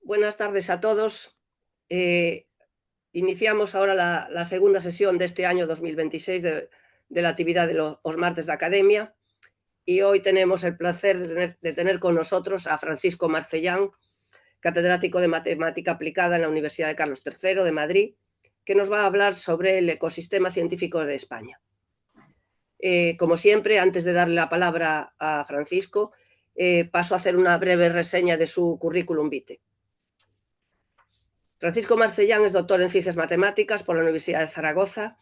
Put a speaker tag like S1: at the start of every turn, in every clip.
S1: Buenas tardes a todos. Iniciamos ahora la segunda sesión de este año 2026 de la actividad de los martes de academia, y hoy tenemos el placer de tener con nosotros a Francisco Marcellán, catedrático de Matemática Aplicada en la Universidad de Carlos III de Madrid, que nos va a hablar sobre el ecosistema científico de España. Como siempre, antes de darle la palabra a Francisco, paso a hacer una breve reseña de su currículum vitae. Francisco Marcellán es doctor en Ciencias Matemáticas por la Universidad de Zaragoza,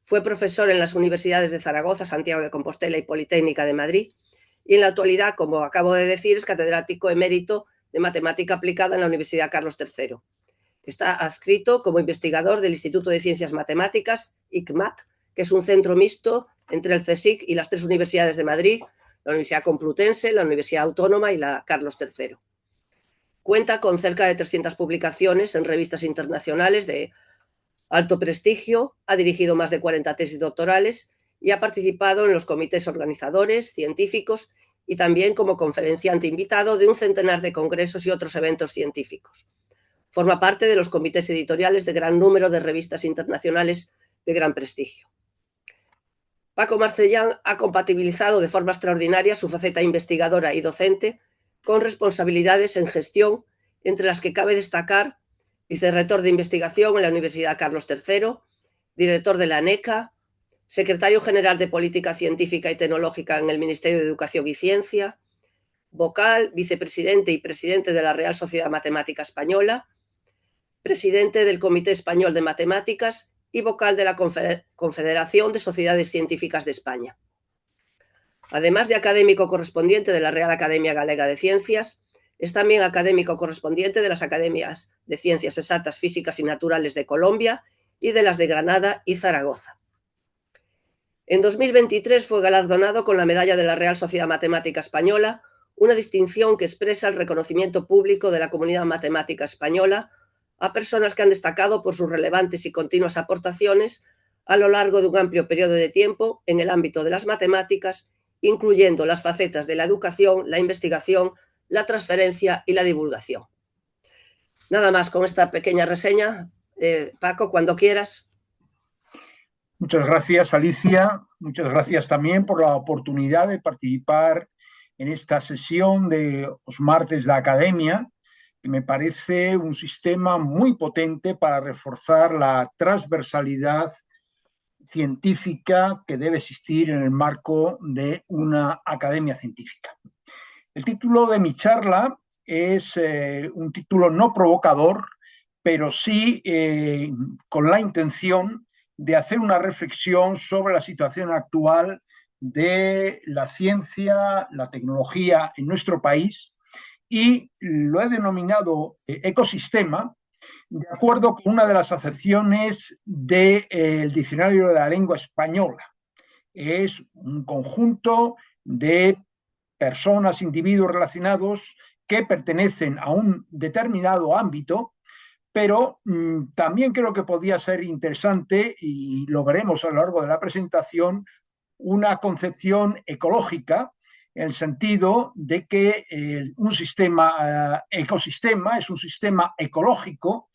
S1: fue profesor en las universidades de Zaragoza, Santiago de Compostela y Politécnica de Madrid, y en la actualidad, como acabo de decir, es catedrático emérito de Matemática Aplicada en la Universidad Carlos III. Está adscrito como investigador del Instituto de Ciencias Matemáticas, ICMAT, que es un centro mixto entre el CSIC y las tres universidades de Madrid, la Universidad Complutense, la Universidad Autónoma y la Carlos III. Cuenta con cerca de 300 publicaciones en revistas internacionales de alto prestigio, ha dirigido más de 40 tesis doctorales y ha participado en los comités organizadores, científicos y también como conferenciante invitado de un centenar de congresos y otros eventos científicos. Forma parte de los comités editoriales de gran número de revistas internacionales de gran prestigio. Paco Marcellán ha compatibilizado de forma extraordinaria su faceta investigadora y docente con responsabilidades en gestión, entre las que cabe destacar vicerrector de investigación en la Universidad Carlos III, director de la ANECA, secretario general de Política Científica y Tecnológica en el Ministerio de Educación y Ciencia, vocal, vicepresidente y presidente de la Real Sociedad Matemática Española, presidente del Comité Español de Matemáticas y vocal de la Confederación de Sociedades Científicas de España. Además de académico correspondiente de la Real Academia Galega de Ciencias, es también académico correspondiente de las Academias de Ciencias Exactas, Físicas y Naturales de Colombia y de las de Granada y Zaragoza. En 2023 fue galardonado con la Medalla de la Real Sociedad Matemática Española, una distinción que expresa el reconocimiento público de la comunidad matemática española a personas que han destacado por sus relevantes y continuas aportaciones a lo largo de un amplio periodo de tiempo en el ámbito de las matemáticas, incluyendo las facetas de la educación, la investigación, la transferencia y la divulgación. Nada más con esta pequeña reseña. Paco, cuando quieras.
S2: Muchas gracias, Alicia. Muchas gracias también por la oportunidad de participar en esta sesión de los martes de academia, que me parece un sistema muy potente para reforzar la transversalidad científica que debe existir en el marco de una academia científica. El título de mi charla es un título no provocador, pero sí con la intención de hacer una reflexión sobre la situación actual de la ciencia, la tecnología en nuestro país, y lo he denominado ecosistema, de acuerdo con una de las acepciones del Diccionario de la Lengua Española. Es un conjunto de personas, individuos relacionados que pertenecen a un determinado ámbito, pero también creo que podría ser interesante, y lo veremos a lo largo de la presentación, una concepción ecológica, en el sentido de que un sistema ecosistema es un sistema ecológico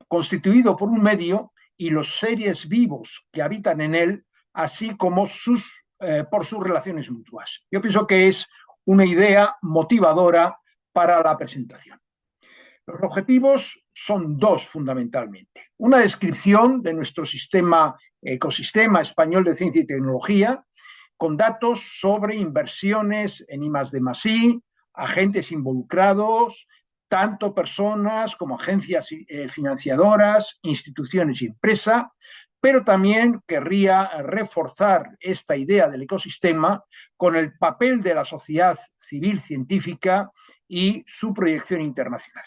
S2: constituido por un medio y los seres vivos que habitan en él, así como por sus relaciones mutuas. Yo pienso que es una idea motivadora para la presentación. Los objetivos son dos fundamentalmente. Una descripción de nuestro ecosistema español de ciencia y tecnología, con datos sobre inversiones en I+D+I, agentes involucrados, tanto personas como agencias financiadoras, instituciones y empresas, pero también querría reforzar esta idea del ecosistema con el papel de la sociedad civil científica y su proyección internacional.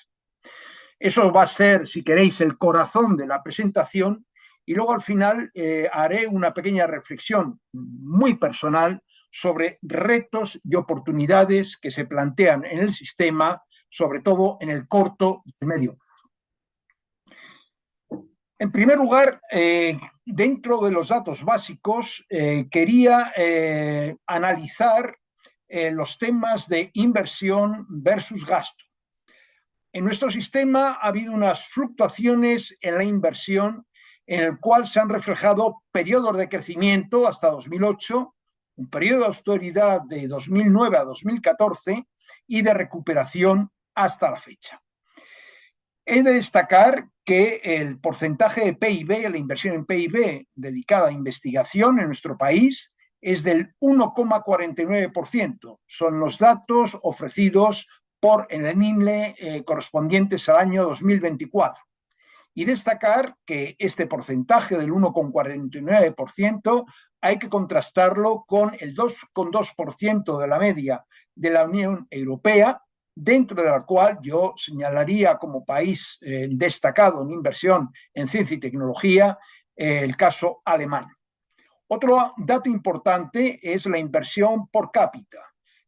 S2: Eso va a ser, si queréis, el corazón de la presentación, y luego al final haré una pequeña reflexión muy personal sobre retos y oportunidades que se plantean en el sistema, sobre todo en el corto y medio plazo. En primer lugar, dentro de los datos básicos, quería analizar los temas de inversión versus gasto. En nuestro sistema ha habido unas fluctuaciones en la inversión en el cual se han reflejado periodos de crecimiento hasta 2008, un periodo de austeridad de 2009 a 2014 y de recuperación hasta la fecha. He de destacar que el porcentaje de PIB, la inversión en PIB dedicada a investigación en nuestro país, es del 1,49%. Son los datos ofrecidos por el INLE correspondientes al año 2024. Y destacar que este porcentaje del 1,49% hay que contrastarlo con el 2,2% de la media de la Unión Europea, dentro de la cual yo señalaría como país destacado en inversión en ciencia y tecnología el caso alemán. Otro dato importante es la inversión por cápita,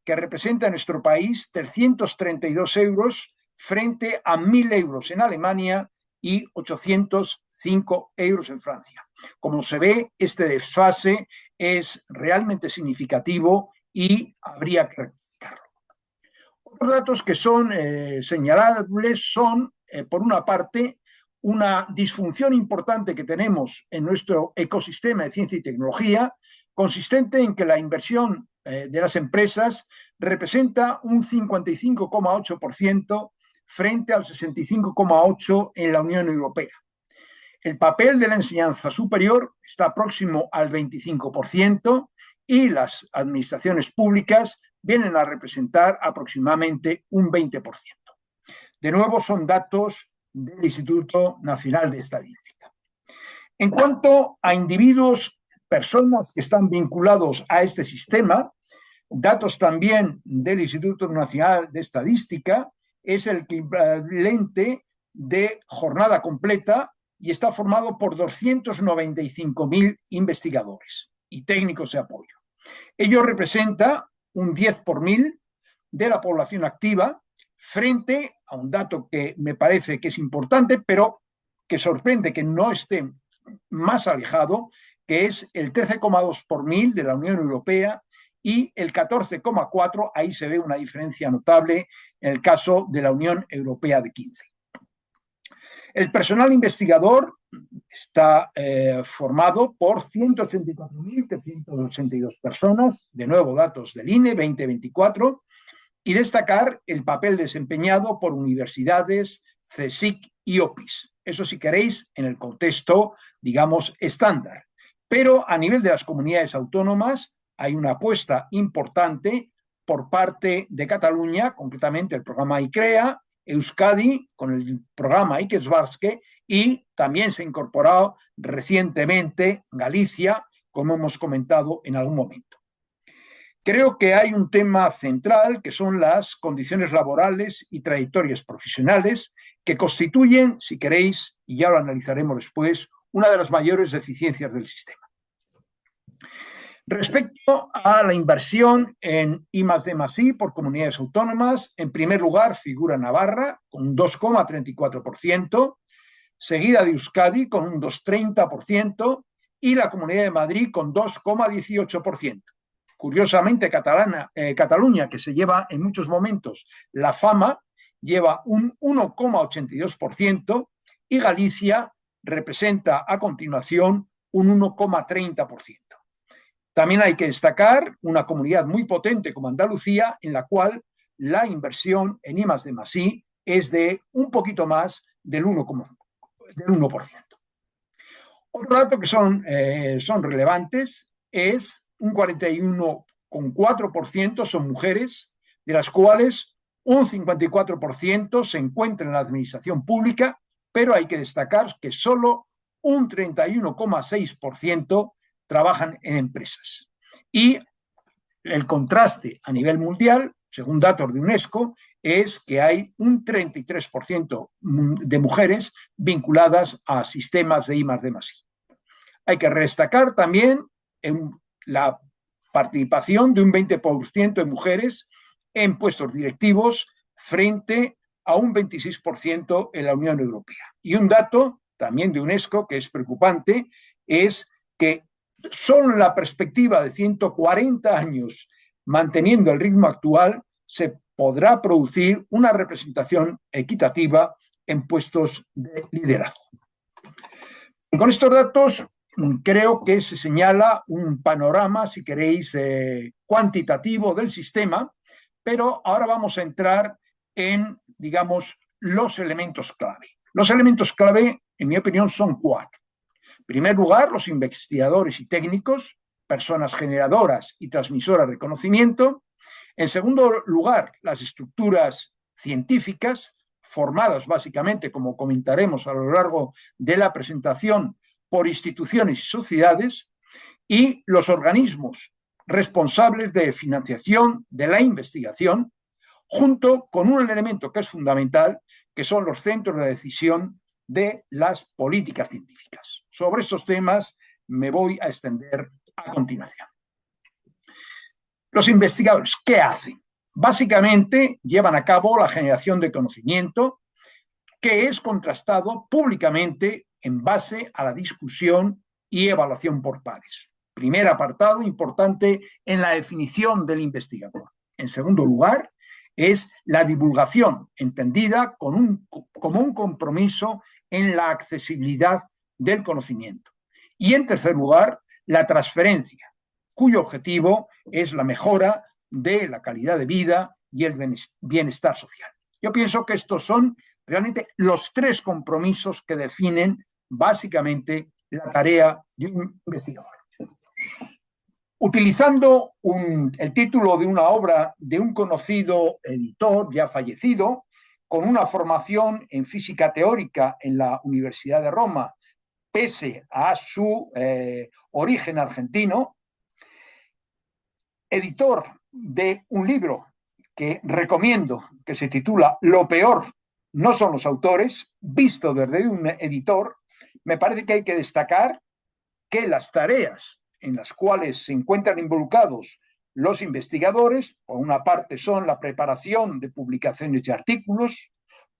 S2: que representa en nuestro país 332 euros frente a 1.000 euros en Alemania y 805 euros en Francia. Como se ve, este desfase es realmente significativo y habría que rectificarlo. Otros datos que son señalables son, por una parte, una disfunción importante que tenemos en nuestro ecosistema de ciencia y tecnología, consistente en que la inversión de las empresas representa un 55,8% frente al 65,8% en la Unión Europea. El papel de la enseñanza superior está próximo al 25% y las administraciones públicas vienen a representar aproximadamente un 20%. De nuevo, son datos del Instituto Nacional de Estadística. En cuanto a individuos, personas que están vinculados a este sistema, datos también del Instituto Nacional de Estadística, es el equivalente de jornada completa y está formado por 295.000 investigadores y técnicos de apoyo. Ello representa un 10 por 1.000 de la población activa, frente a un dato que me parece que es importante, pero que sorprende que no esté más alejado, que es el 13,2 por 1.000 de la Unión Europea y el 14,4, ahí se ve una diferencia notable en el caso de la Unión Europea de 15. El personal investigador está formado por 184.382 personas, de nuevo datos del INE 2024, y destacar el papel desempeñado por universidades, CSIC y OPIS. Eso, si queréis, en el contexto, digamos, estándar. Pero a nivel de las comunidades autónomas hay una apuesta importante por parte de Cataluña, concretamente el programa ICREA, Euskadi con el programa Ikesbarske, y también se ha incorporado recientemente Galicia, como hemos comentado en algún momento. Creo que hay un tema central que son las condiciones laborales y trayectorias profesionales que constituyen, si queréis, y ya lo analizaremos después, una de las mayores deficiencias del sistema. Respecto a la inversión en I+D+I por comunidades autónomas, en primer lugar figura Navarra con un 2,34%, seguida de Euskadi con un 2,30% y la Comunidad de Madrid con 2,18%. Curiosamente, Cataluña, que se lleva en muchos momentos la fama, lleva un 1,82% y Galicia representa a continuación un 1,30%. También hay que destacar una comunidad muy potente como Andalucía, en la cual la inversión en I+D+I es de un poquito más del 1%. Otro dato que son relevantes es un 41,4% son mujeres, de las cuales un 54% se encuentra en la administración pública, pero hay que destacar que solo un 31,6% trabajan en empresas. Y el contraste a nivel mundial, según datos de UNESCO, es que hay un 33% de mujeres vinculadas a sistemas de I+D+I. Hay que destacar también la participación de un 20% de mujeres en puestos directivos frente a un 26% en la Unión Europea. Y un dato también de UNESCO que es preocupante es que solo en la perspectiva de 140 años manteniendo el ritmo actual se podrá producir una representación equitativa en puestos de liderazgo. Con estos datos creo que se señala un panorama, si queréis, cuantitativo del sistema, pero ahora vamos a entrar en, digamos, los elementos clave. Los elementos clave, en mi opinión, son 4. En primer lugar, los investigadores y técnicos, personas generadoras y transmisoras de conocimiento. En segundo lugar, las estructuras científicas, formadas básicamente, como comentaremos a lo largo de la presentación, por instituciones y sociedades, y los organismos responsables de financiación de la investigación, junto con un elemento que es fundamental, que son los centros de decisión de las políticas científicas. Sobre estos temas me voy a extender a continuación. Los investigadores, ¿qué hacen? Básicamente llevan a cabo la generación de conocimiento que es contrastado públicamente en base a la discusión y evaluación por pares. Primer apartado importante en la definición del investigador. En segundo lugar, es la divulgación, entendida como un compromiso en la accesibilidad del conocimiento. Y en tercer lugar, la transferencia, cuyo objetivo es la mejora de la calidad de vida y el bienestar social. Yo pienso que estos son realmente los 3 compromisos que definen básicamente la tarea de un investigador. Utilizando el título de una obra de un conocido editor ya fallecido, con una formación en física teórica en la Universidad de Roma, pese a su origen argentino, editor de un libro que recomiendo, que se titula Lo peor no son los autores, visto desde un editor, me parece que hay que destacar que las tareas en las cuales se encuentran involucrados los investigadores, por una parte son la preparación de publicaciones y artículos,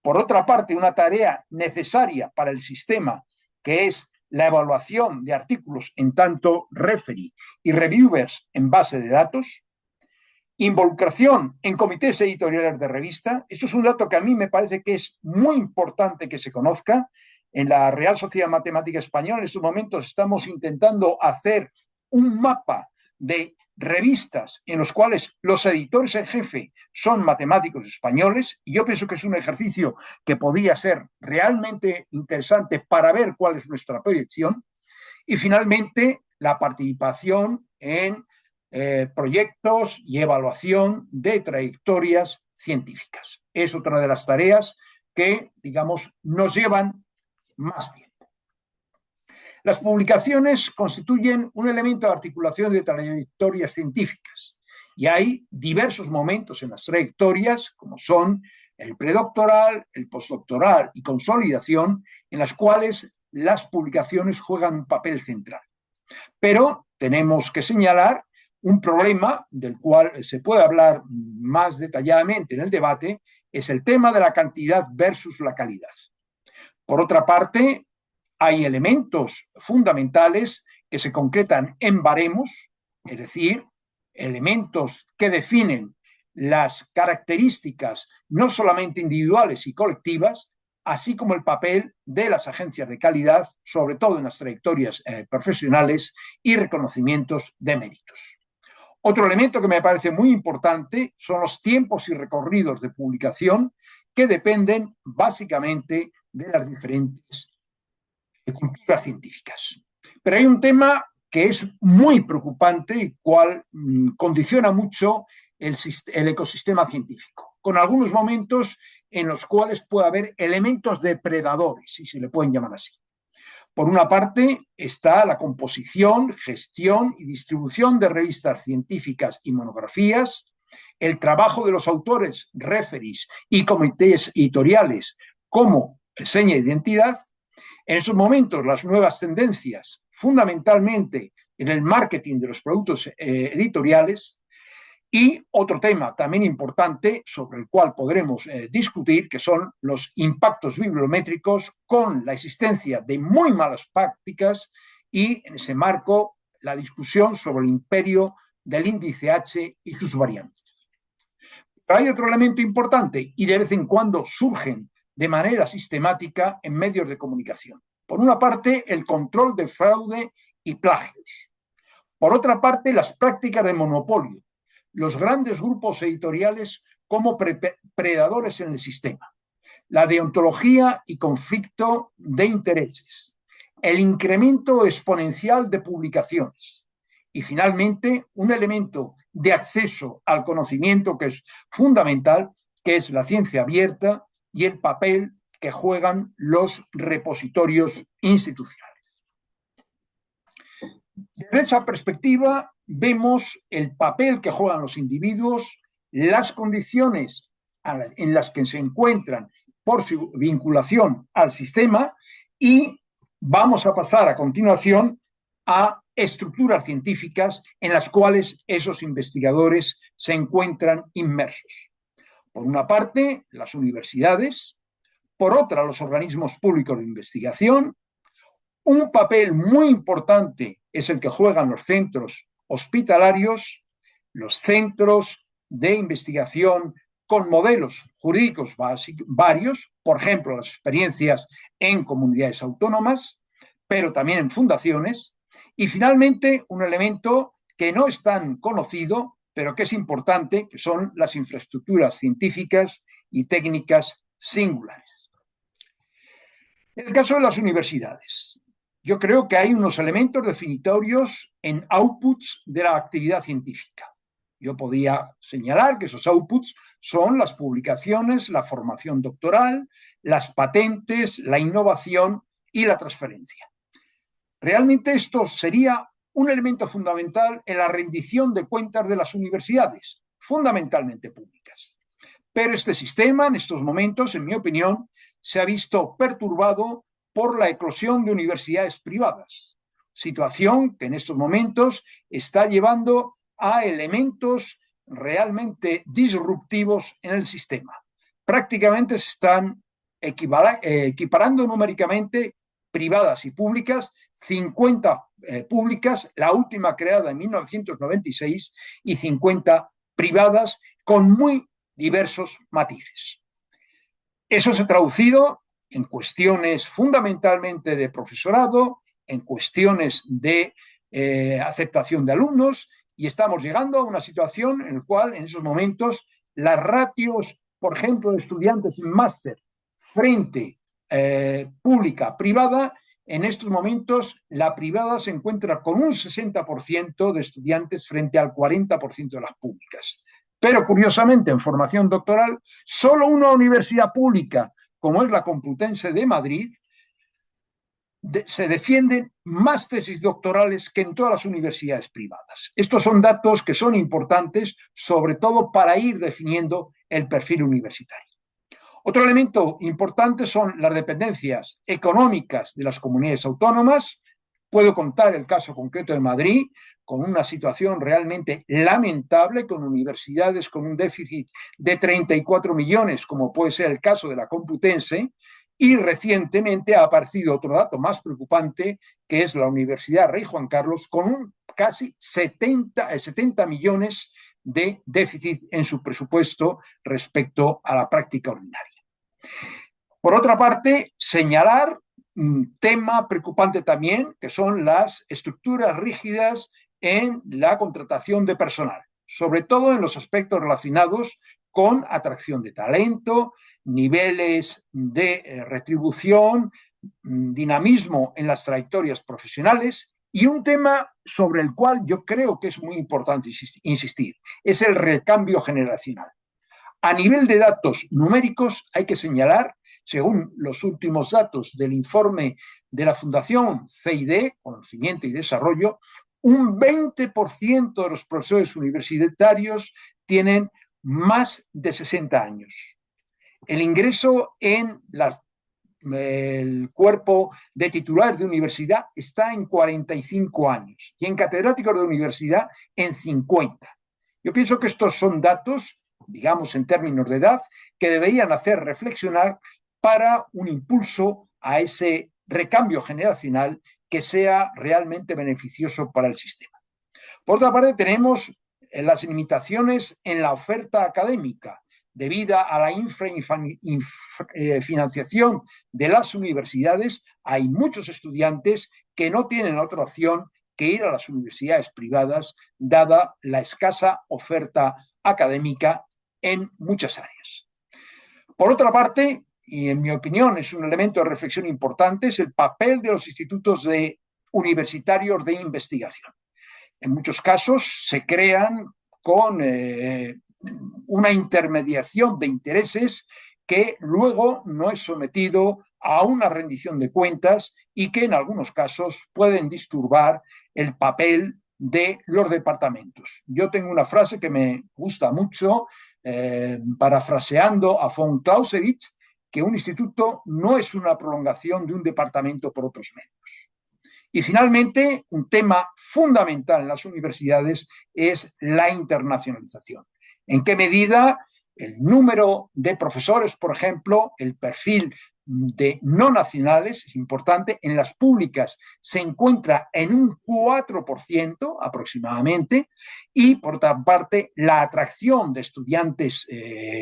S2: por otra parte una tarea necesaria para el sistema, que es la evaluación de artículos en tanto referee y reviewers en base de datos, involucración en comités editoriales de revista. Eso es un dato que a mí me parece que es muy importante que se conozca. En la Real Sociedad Matemática Española en estos momentos estamos intentando hacer un mapa de revistas en los cuales los editores en jefe son matemáticos españoles, y yo pienso que es un ejercicio que podría ser realmente interesante para ver cuál es nuestra proyección. Y finalmente, la participación en proyectos y evaluación de trayectorias científicas. Es otra de las tareas que, digamos, nos llevan más tiempo. Las publicaciones constituyen un elemento de articulación de trayectorias científicas y hay diversos momentos en las trayectorias, como son el predoctoral, el postdoctoral y consolidación, en las cuales las publicaciones juegan un papel central. Pero tenemos que señalar un problema del cual se puede hablar más detalladamente en el debate, es el tema de la cantidad versus la calidad. Por otra parte, hay elementos fundamentales que se concretan en baremos, es decir, elementos que definen las características no solamente individuales y colectivas, así como el papel de las agencias de calidad, sobre todo en las trayectorias profesionales y reconocimientos de méritos. Otro elemento que me parece muy importante son los tiempos y recorridos de publicación, que dependen básicamente de las diferentes culturas científicas. Pero hay un tema que es muy preocupante y cual condiciona mucho el ecosistema científico, con algunos momentos en los cuales puede haber elementos depredadores, si se le pueden llamar así. Por una parte está la composición, gestión y distribución de revistas científicas y monografías, el trabajo de los autores, referees y comités editoriales como seña de identidad. En esos momentos, las nuevas tendencias, fundamentalmente en el marketing de los productos editoriales. Y otro tema también importante sobre el cual podremos discutir, que son los impactos bibliométricos con la existencia de muy malas prácticas y, en ese marco, la discusión sobre el imperio del índice H y sus variantes. Hay otro elemento importante y de vez en cuando surgen de manera sistemática en medios de comunicación. Por una parte, el control de fraude y plagios. Por otra parte, las prácticas de monopolio, los grandes grupos editoriales como predadores en el sistema, la deontología y conflicto de intereses, el incremento exponencial de publicaciones y, finalmente, un elemento de acceso al conocimiento que es fundamental, que es la ciencia abierta y el papel que juegan los repositorios institucionales. Desde esa perspectiva, vemos el papel que juegan los individuos, las condiciones en las que se encuentran por su vinculación al sistema y vamos a pasar a continuación a estructuras científicas en las cuales esos investigadores se encuentran inmersos. Por una parte, las universidades, por otra, los organismos públicos de investigación. Un papel muy importante es el que juegan los centros hospitalarios, los centros de investigación con modelos jurídicos varios, por ejemplo, las experiencias en comunidades autónomas, pero también en fundaciones. Y finalmente, un elemento que no es tan conocido, pero que es importante, que son las infraestructuras científicas y técnicas singulares. En el caso de las universidades, yo creo que hay unos elementos definitorios en outputs de la actividad científica. Yo podía señalar que esos outputs son las publicaciones, la formación doctoral, las patentes, la innovación y la transferencia. Realmente esto sería un elemento fundamental en la rendición de cuentas de las universidades, fundamentalmente públicas. Pero este sistema, en estos momentos, en mi opinión, se ha visto perturbado por la eclosión de universidades privadas, situación que en estos momentos está llevando a elementos realmente disruptivos en el sistema. Prácticamente se están equiparando numéricamente privadas y públicas, 50 públicas, la última creada en 1996, y 50 privadas con muy diversos matices. Eso se ha traducido en cuestiones fundamentalmente de profesorado, en cuestiones de aceptación de alumnos, y estamos llegando a una situación en la cual en esos momentos las ratios, por ejemplo, de estudiantes en máster frente pública-privada, en estos momentos la privada se encuentra con un 60% de estudiantes frente al 40% de las públicas. Pero, curiosamente, en formación doctoral, solo una universidad pública, como es la Complutense de Madrid, se defienden más tesis doctorales que en todas las universidades privadas. Estos son datos que son importantes, sobre todo para ir definiendo el perfil universitario. Otro elemento importante son las dependencias económicas de las comunidades autónomas. Puedo contar el caso concreto de Madrid, con una situación realmente lamentable, con universidades con un déficit de 34 millones, como puede ser el caso de la Complutense, y recientemente ha aparecido otro dato más preocupante, que es la Universidad Rey Juan Carlos, con un casi 70 millones de déficit en su presupuesto respecto a la práctica ordinaria. Por otra parte, señalar un tema preocupante también, que son las estructuras rígidas en la contratación de personal, sobre todo en los aspectos relacionados con atracción de talento, niveles de retribución, dinamismo en las trayectorias profesionales, y un tema sobre el cual yo creo que es muy importante insistir, es el recambio generacional. A nivel de datos numéricos hay que señalar, según los últimos datos del informe de la Fundación CID, Conocimiento y Desarrollo, un 20% de los profesores universitarios tienen más de 60 años. El ingreso en el cuerpo de titulares de universidad está en 45 años y en catedráticos de universidad en 50. Yo pienso que estos son datos, digamos en términos de edad, que deberían hacer reflexionar para un impulso a ese recambio generacional que sea realmente beneficioso para el sistema. Por otra parte, tenemos las limitaciones en la oferta académica debido a la infrafinanciación de las universidades, hay muchos estudiantes que no tienen otra opción que ir a las universidades privadas, dada la escasa oferta académica en muchas áreas. Por otra parte, y en mi opinión es un elemento de reflexión importante, es el papel de los institutos universitarios de investigación. En muchos casos se crean con una intermediación de intereses que luego no es sometido a una rendición de cuentas y que en algunos casos pueden disturbar el papel de los departamentos. Yo tengo una frase que me gusta mucho, parafraseando a von Clausewitz, que un instituto no es una prolongación de un departamento por otros medios. Y finalmente, un tema fundamental en las universidades es la internacionalización. ¿En qué medida el número de profesores, por ejemplo, el perfil de no nacionales es importante? En las públicas se encuentra en un 4% aproximadamente, y por otra parte la atracción de estudiantes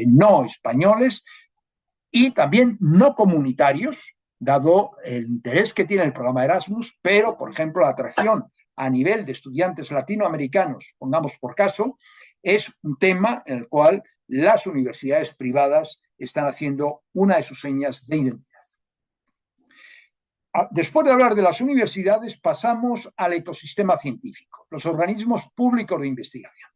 S2: no españoles y también no comunitarios, dado el interés que tiene el programa Erasmus, pero, por ejemplo, la atracción a nivel de estudiantes latinoamericanos, pongamos por caso, es un tema en el cual las universidades privadas están haciendo una de sus señas de identidad. Después de hablar de las universidades, pasamos al ecosistema científico, los organismos públicos de investigación.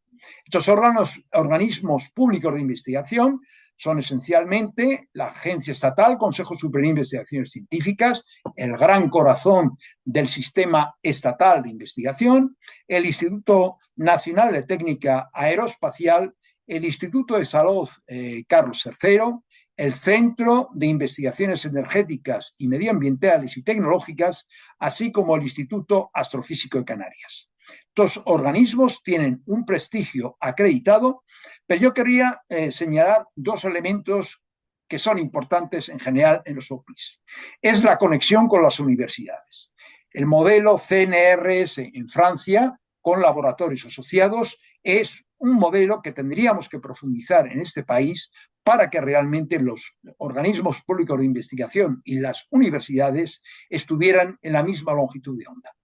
S2: Estos organismos públicos de investigación son esencialmente la Agencia Estatal, Consejo Superior de Investigaciones Científicas, el gran corazón del sistema estatal de investigación, el Instituto Nacional de Técnica Aeroespacial, el Instituto de Salud Carlos III, el Centro de Investigaciones Energéticas y Medioambientales y Tecnológicas, así como el Instituto Astrofísico de Canarias. Estos organismos tienen un prestigio acreditado, pero yo quería señalar dos elementos que son importantes en general en los OPIs. Es la conexión con las universidades. El modelo CNRS en Francia, con laboratorios asociados, es un modelo que tendríamos que profundizar en este país para que realmente los organismos públicos de investigación y las universidades estuvieran en la misma longitud de onda.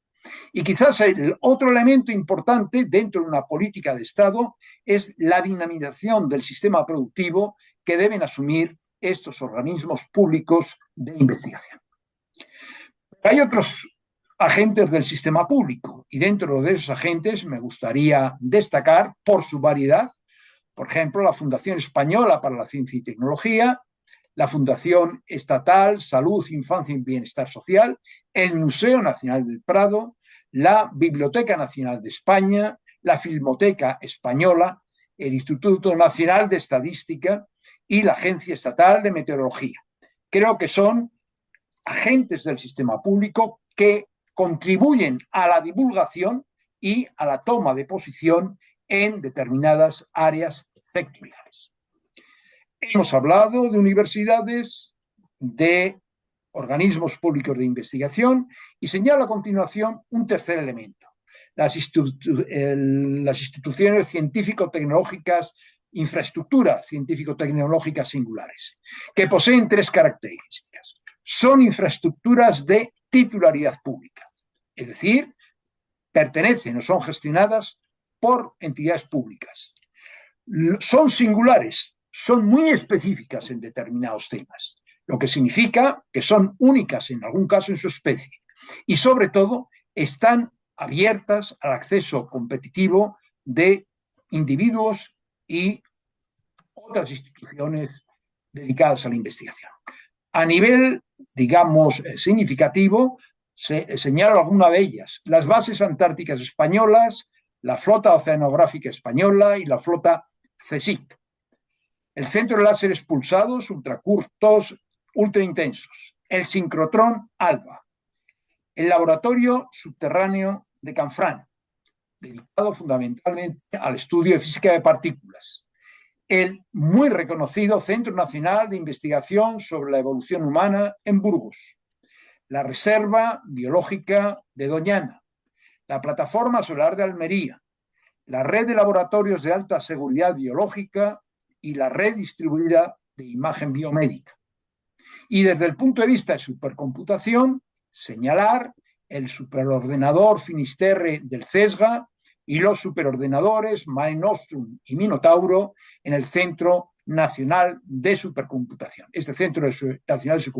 S2: Y quizás el otro elemento importante dentro de una política de Estado es la dinamización del sistema productivo que deben asumir estos organismos públicos de investigación. Hay otros agentes del sistema público y dentro de esos agentes me gustaría destacar por su variedad, por ejemplo, la Fundación Española para la Ciencia y Tecnología, la Fundación Estatal Salud, Infancia y Bienestar Social, el Museo Nacional del Prado, la Biblioteca Nacional de España, la Filmoteca Española, el Instituto Nacional de Estadística y la Agencia Estatal de Meteorología. Creo que son agentes del sistema público que contribuyen a la divulgación y a la toma de posición en determinadas áreas sectoriales. Hemos hablado de universidades, de organismos públicos de investigación y señalo a continuación un tercer elemento, las instituciones científico-tecnológicas, infraestructuras científico-tecnológicas singulares, que poseen tres características. Son infraestructuras de titularidad pública, es decir, pertenecen o son gestionadas por entidades públicas. Son singulares, son muy específicas en determinados temas, lo que significa que son únicas en algún caso en su especie y sobre todo están abiertas al acceso competitivo de individuos y otras instituciones dedicadas a la investigación. A nivel, digamos, significativo, señalo alguna de ellas: las bases antárticas españolas, la flota oceanográfica española y la flota CSIC, el centro de láseres pulsados ultracortos, ultraintensos, el sincrotrón ALBA, el laboratorio subterráneo de Canfranc, dedicado fundamentalmente al estudio de física de partículas, el muy reconocido Centro Nacional de Investigación sobre la Evolución Humana en Burgos, la Reserva Biológica de Doñana, la Plataforma Solar de Almería, la red de laboratorios de alta seguridad biológica y la red distribuida de imagen biomédica. Y desde el punto de vista de supercomputación, señalar el superordenador Finisterre del CESGA y los superordenadores Mare Nostrum y Minotauro en el Centro Nacional de Supercomputación. Este Centro Nacional de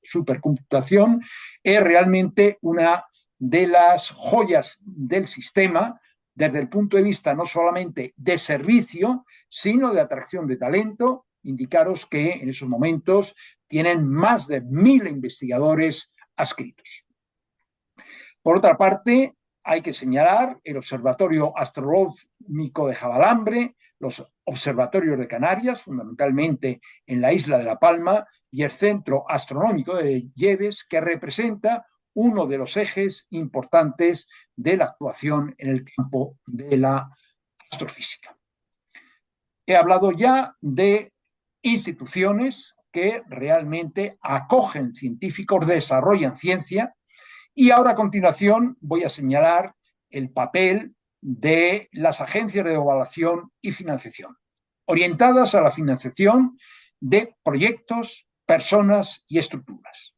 S2: Supercomputación es realmente una de las joyas del sistema desde el punto de vista no solamente de servicio, sino de atracción de talento. Indicaros que en esos momentos tienen más de 1.000 investigadores adscritos. Por otra parte, hay que señalar el Observatorio Astronómico de Javalambre, los observatorios de Canarias, fundamentalmente en la isla de La Palma, y el Centro Astronómico de Lleves, que representa uno de los ejes importantes de la actuación en el campo de la astrofísica. He hablado ya de instituciones que realmente acogen científicos, desarrollan ciencia, y ahora a continuación voy a señalar el papel de las agencias de evaluación y financiación, orientadas a la financiación de proyectos, personas y estructuras.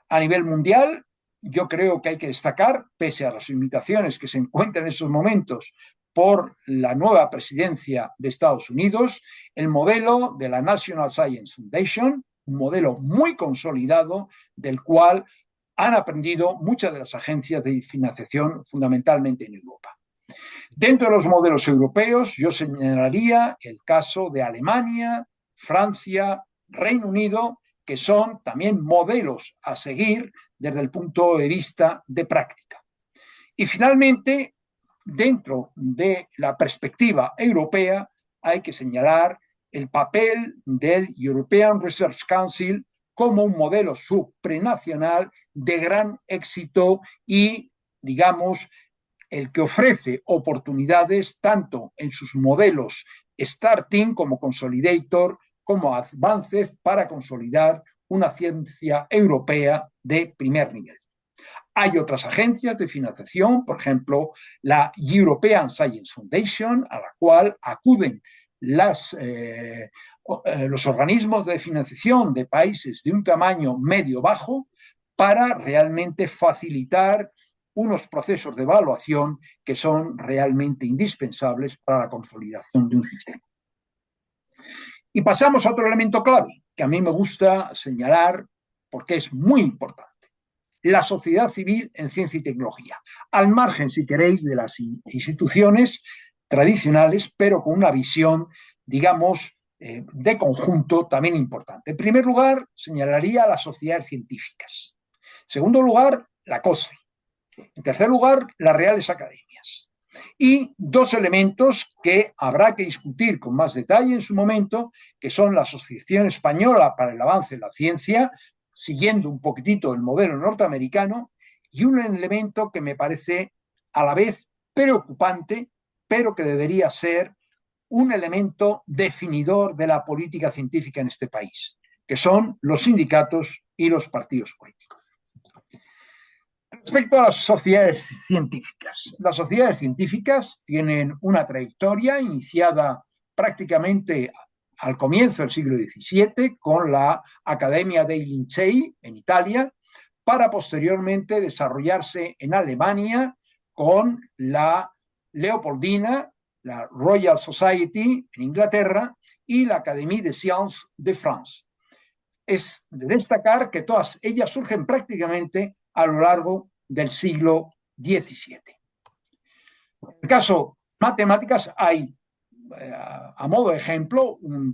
S2: A nivel mundial, yo creo que hay que destacar, pese a las limitaciones que se encuentran en estos momentos por la nueva presidencia de Estados Unidos, el modelo de la National Science Foundation, un modelo muy consolidado del cual han aprendido muchas de las agencias de financiación, fundamentalmente en Europa. Dentro de los modelos europeos, yo señalaría el caso de Alemania, Francia, Reino Unido, que son también modelos a seguir desde el punto de vista de práctica. Y finalmente, dentro de la perspectiva europea, hay que señalar el papel del European Research Council como un modelo supranacional de gran éxito y, digamos, el que ofrece oportunidades tanto en sus modelos Starting como Consolidator, como Advanced, para consolidar una ciencia europea de primer nivel. Hay otras agencias de financiación, por ejemplo, la European Science Foundation, a la cual acuden los organismos de financiación de países de un tamaño medio-bajo para realmente facilitar unos procesos de evaluación que son realmente indispensables para la consolidación de un sistema. Y pasamos a otro elemento clave que a mí me gusta señalar porque es muy importante. La sociedad civil en ciencia y tecnología, al margen, si queréis, de las instituciones tradicionales, pero con una visión, digamos, de conjunto también importante. En primer lugar, señalaría las sociedades científicas. En segundo lugar, la COSCE. En tercer lugar, las reales academias. Y dos elementos que habrá que discutir con más detalle en su momento, que son la Asociación Española para el Avance de la Ciencia, siguiendo un poquitito el modelo norteamericano, y un elemento que me parece a la vez preocupante, pero que debería ser un elemento definidor de la política científica en este país, que son los sindicatos y los partidos políticos. Respecto a las sociedades científicas tienen una trayectoria iniciada prácticamente al comienzo del siglo XVII con la Accademia dei Lincei en Italia, para posteriormente desarrollarse en Alemania con la Leopoldina, la Royal Society en Inglaterra y la Académie des Sciences de France. Es de destacar que todas ellas surgen prácticamente a lo largo del siglo XVII. En el caso de matemáticas hay, a modo de ejemplo, un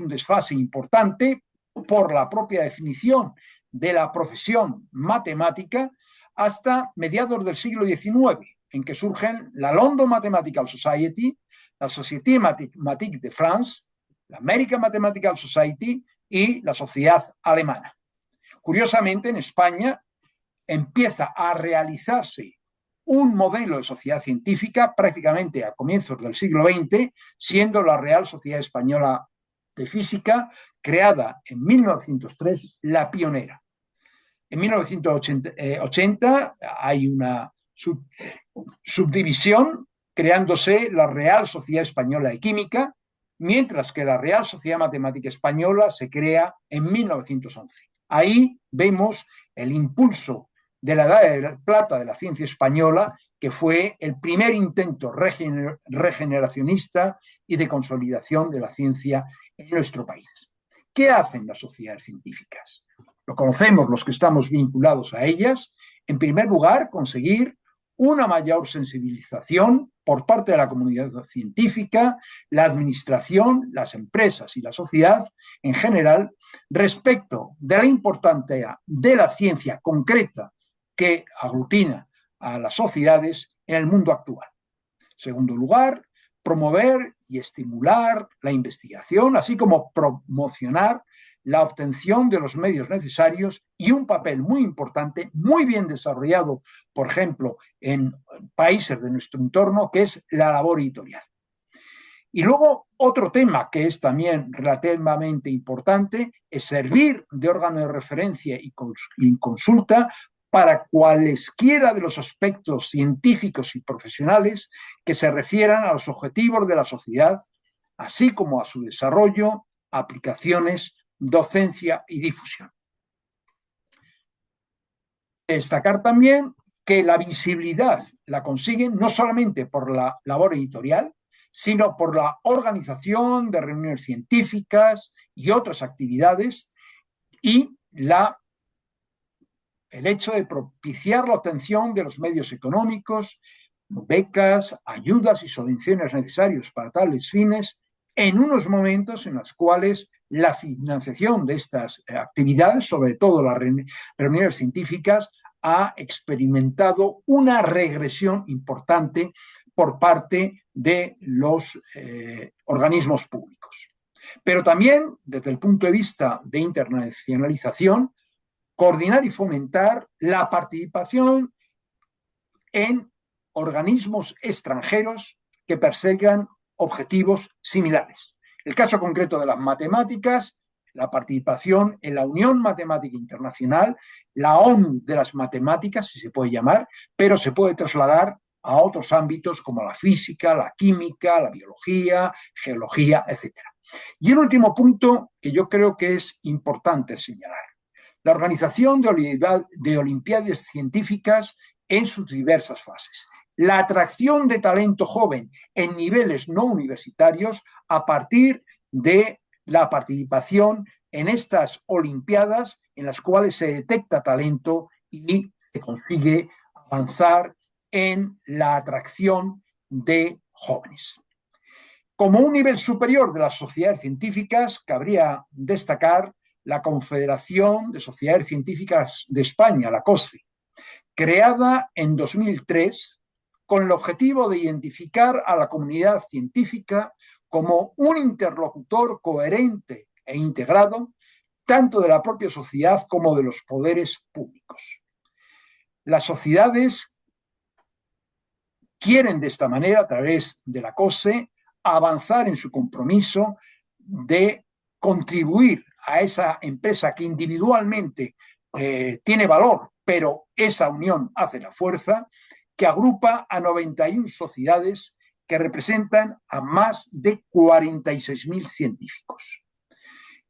S2: desfase importante por la propia definición de la profesión matemática hasta mediados del siglo XIX, en que surgen la London Mathematical Society, la Société Mathématique de France, la American Mathematical Society y la Sociedad Alemana. Curiosamente, en España empieza a realizarse un modelo de sociedad científica prácticamente a comienzos del siglo XX, siendo la Real Sociedad Española de Física, creada en 1903, la pionera. En 1980 hay una subdivisión creándose la Real Sociedad Española de Química, mientras que la Real Sociedad Matemática Española se crea en 1911. Ahí vemos el impulso de la Edad de Plata de la ciencia española, que fue el primer intento regeneracionista y de consolidación de la ciencia en nuestro país. ¿Qué hacen las sociedades científicas? Lo conocemos los que estamos vinculados a ellas. En primer lugar, conseguir una mayor sensibilización por parte de la comunidad científica, la administración, las empresas y la sociedad en general respecto de la importancia de la ciencia concreta que aglutina a las sociedades en el mundo actual. En segundo lugar, promover y estimular la investigación, así como promocionar la obtención de los medios necesarios y un papel muy importante, muy bien desarrollado, por ejemplo, en países de nuestro entorno, que es la labor editorial. Y luego otro tema que es también relativamente importante es servir de órgano de referencia y consulta para cualesquiera de los aspectos científicos y profesionales que se refieran a los objetivos de la sociedad, así como a su desarrollo, aplicaciones, docencia y difusión. Destacar también que la visibilidad la consiguen no solamente por la labor editorial, sino por la organización de reuniones científicas y otras actividades y el hecho de propiciar la obtención de los medios económicos, becas, ayudas y subvenciones necesarios para tales fines, en unos momentos en los cuales la financiación de estas actividades, sobre todo las reuniones científicas, ha experimentado una regresión importante por parte de los organismos públicos. Pero también, desde el punto de vista de internacionalización, coordinar y fomentar la participación en organismos extranjeros que persigan objetivos similares. El caso concreto de las matemáticas, la participación en la Unión Matemática Internacional, la ONU de las matemáticas, si se puede llamar, pero se puede trasladar a otros ámbitos como la física, la química, la biología, geología, etc. Y el último punto que yo creo que es importante señalar: la organización de olimpiadas científicas en sus diversas fases. La atracción de talento joven en niveles no universitarios a partir de la participación en estas olimpiadas en las cuales se detecta talento y se consigue avanzar en la atracción de jóvenes. Como un nivel superior de las sociedades científicas, cabría destacar la Confederación de Sociedades Científicas de España, la COSCE, creada en 2003 con el objetivo de identificar a la comunidad científica como un interlocutor coherente e integrado, tanto de la propia sociedad como de los poderes públicos. Las sociedades quieren de esta manera, a través de la COSCE, avanzar en su compromiso de contribuir a esa empresa que individualmente tiene valor, pero esa unión hace la fuerza, que agrupa a 91 sociedades que representan a más de 46.000 científicos.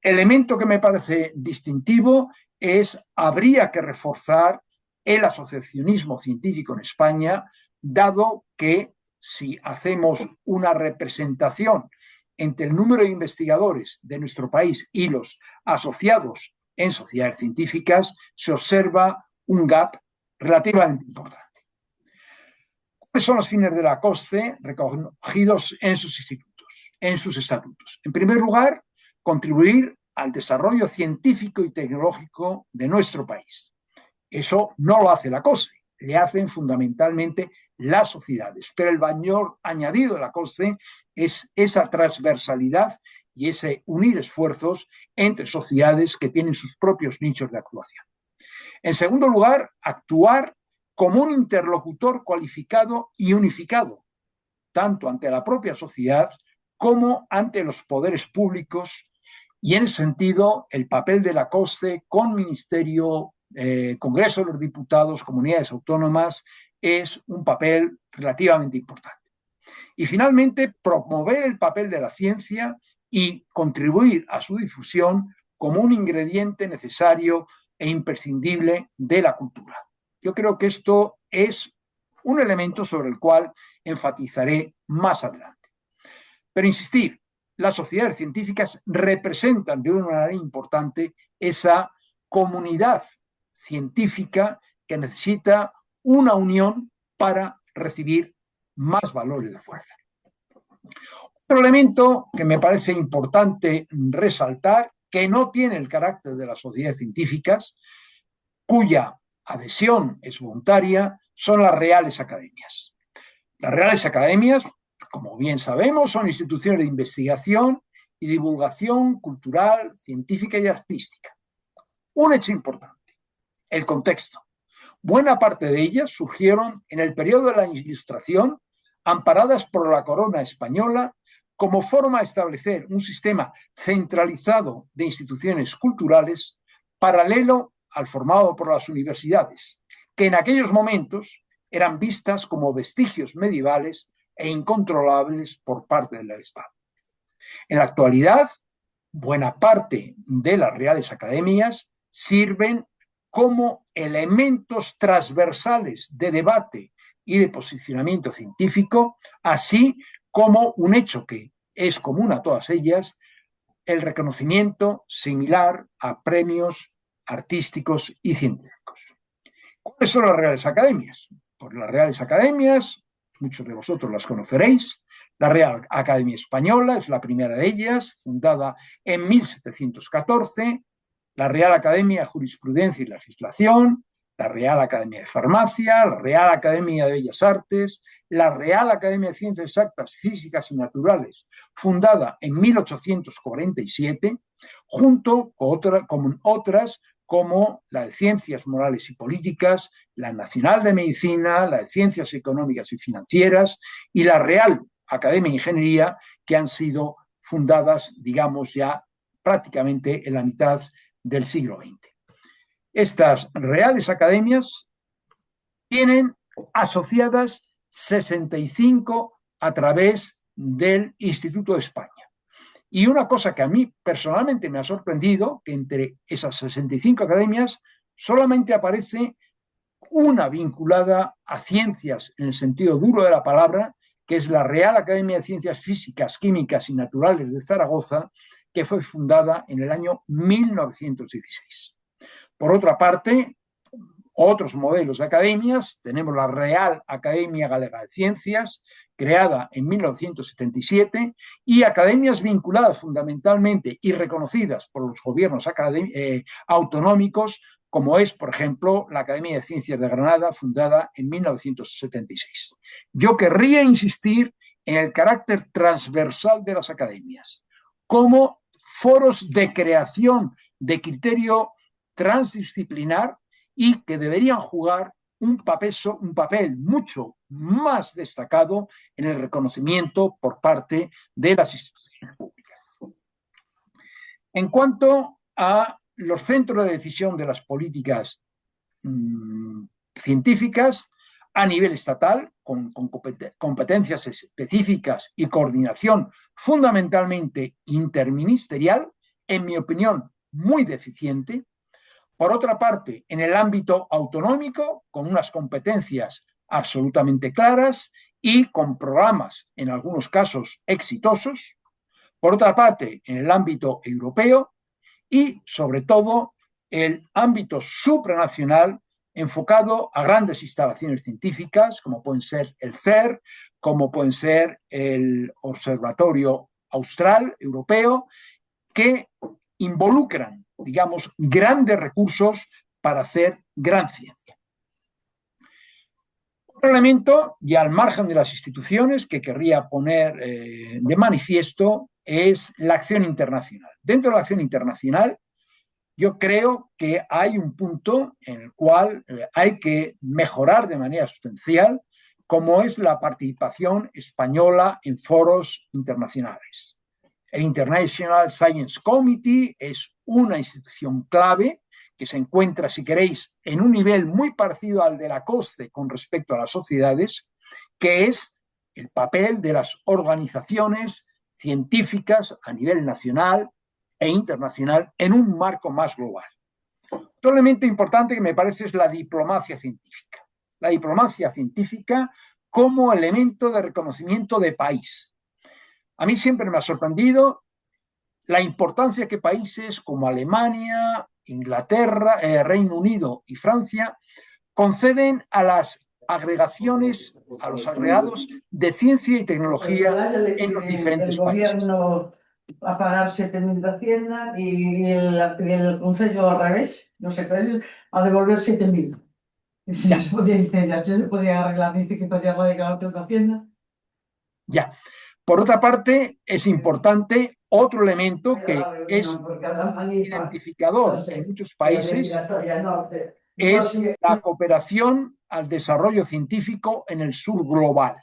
S2: Elemento que me parece distintivo es: habría que reforzar el asociacionismo científico en España, dado que si hacemos una representación entre el número de investigadores de nuestro país y los asociados en sociedades científicas, se observa un gap relativamente importante. ¿Cuáles son los fines de la COSCE recogidos en sus estatutos? En primer lugar, contribuir al desarrollo científico y tecnológico de nuestro país. Eso no lo hace la COSCE, le hacen fundamentalmente las sociedades, pero el valor añadido de la COSCE es esa transversalidad y ese unir esfuerzos entre sociedades que tienen sus propios nichos de actuación. En segundo lugar, actuar como un interlocutor cualificado y unificado, tanto ante la propia sociedad como ante los poderes públicos, y en ese sentido el papel de la COSCE con Ministerio, Congreso de los Diputados, comunidades autónomas, es un papel relativamente importante. Y finalmente, promover el papel de la ciencia y contribuir a su difusión como un ingrediente necesario e imprescindible de la cultura. Yo creo que esto es un elemento sobre el cual enfatizaré más adelante. Pero insistir, las sociedades científicas representan de una manera importante esa comunidad científica que necesita una unión para recibir más valores de fuerza. Otro elemento que me parece importante resaltar, que no tiene el carácter de las sociedades científicas, cuya adhesión es voluntaria, son las reales academias. Las reales academias, como bien sabemos, son instituciones de investigación y divulgación cultural, científica y artística. Un hecho importante, el contexto. Buena parte de ellas surgieron en el periodo de la Ilustración, amparadas por la corona española, como forma de establecer un sistema centralizado de instituciones culturales paralelo al formado por las universidades, que en aquellos momentos eran vistas como vestigios medievales e incontrolables por parte del Estado. En la actualidad, buena parte de las reales academias sirven como elementos transversales de debate y de posicionamiento científico, así como un hecho que es común a todas ellas, el reconocimiento similar a premios artísticos y científicos. ¿Cuáles son las reales academias? Pues las reales academias, muchos de vosotros las conoceréis. La Real Academia Española es la primera de ellas, fundada en 1714, la Real Academia de Jurisprudencia y Legislación, la Real Academia de Farmacia, la Real Academia de Bellas Artes, la Real Academia de Ciencias Exactas, Físicas y Naturales, fundada en 1847, junto con otras como la de Ciencias Morales y Políticas, la Nacional de Medicina, la de Ciencias Económicas y Financieras y la Real Academia de Ingeniería, que han sido fundadas, digamos, ya prácticamente en la mitad del siglo XX. Estas reales academias tienen asociadas 65 a través del Instituto de España. Y una cosa que a mí personalmente me ha sorprendido, que entre esas 65 academias solamente aparece una vinculada a ciencias en el sentido duro de la palabra, que es la Real Academia de Ciencias Físicas, Químicas y Naturales de Zaragoza, que fue fundada en el año 1916. Por otra parte, otros modelos de academias, tenemos la Real Academia Galega de Ciencias, creada en 1977, y academias vinculadas fundamentalmente y reconocidas por los gobiernos autonómicos, como es, por ejemplo, la Academia de Ciencias de Granada, fundada en 1976. Yo querría insistir en el carácter transversal de las academias, como foros de creación de criterio transdisciplinar y que deberían jugar un papel mucho más destacado en el reconocimiento por parte de las instituciones públicas. En cuanto a los centros de decisión de las políticas científicas a nivel estatal, con competencias específicas y coordinación fundamentalmente interministerial, en mi opinión, muy deficiente. Por otra parte, en el ámbito autonómico, con unas competencias absolutamente claras y con programas, en algunos casos, exitosos. Por otra parte, en el ámbito europeo y, sobre todo, el ámbito supranacional enfocado a grandes instalaciones científicas, como pueden ser el CER, como pueden ser el Observatorio Austral Europeo, que involucran, digamos, grandes recursos para hacer gran ciencia. Otro elemento, ya al margen de las instituciones, que querría poner de manifiesto es la acción internacional. Dentro de la acción internacional, yo creo que hay un punto en el cual hay que mejorar de manera sustancial, como es la participación española en foros internacionales. El International Science Committee es una institución clave que se encuentra, si queréis, en un nivel muy parecido al de la COSCE con respecto a las sociedades, que es el papel de las organizaciones científicas a nivel nacional e internacional en un marco más global. Otro elemento importante que me parece es la diplomacia científica. La diplomacia científica como elemento de reconocimiento de país. A mí siempre me ha sorprendido la importancia que países como Alemania, Inglaterra, Reino Unido y Francia conceden a las agregaciones, a los agregados de ciencia y tecnología en los diferentes países.
S3: El gobierno a pagar 7.000 de Hacienda y el Consejo al revés, no sé qué, a devolver 7.000. Ya se podía, dice, ya se podía arreglar, dice que podía arreglar de Hacienda.
S2: Ya. Por otra parte, es importante otro elemento que es identificador en muchos países, es la cooperación al desarrollo científico en el sur global.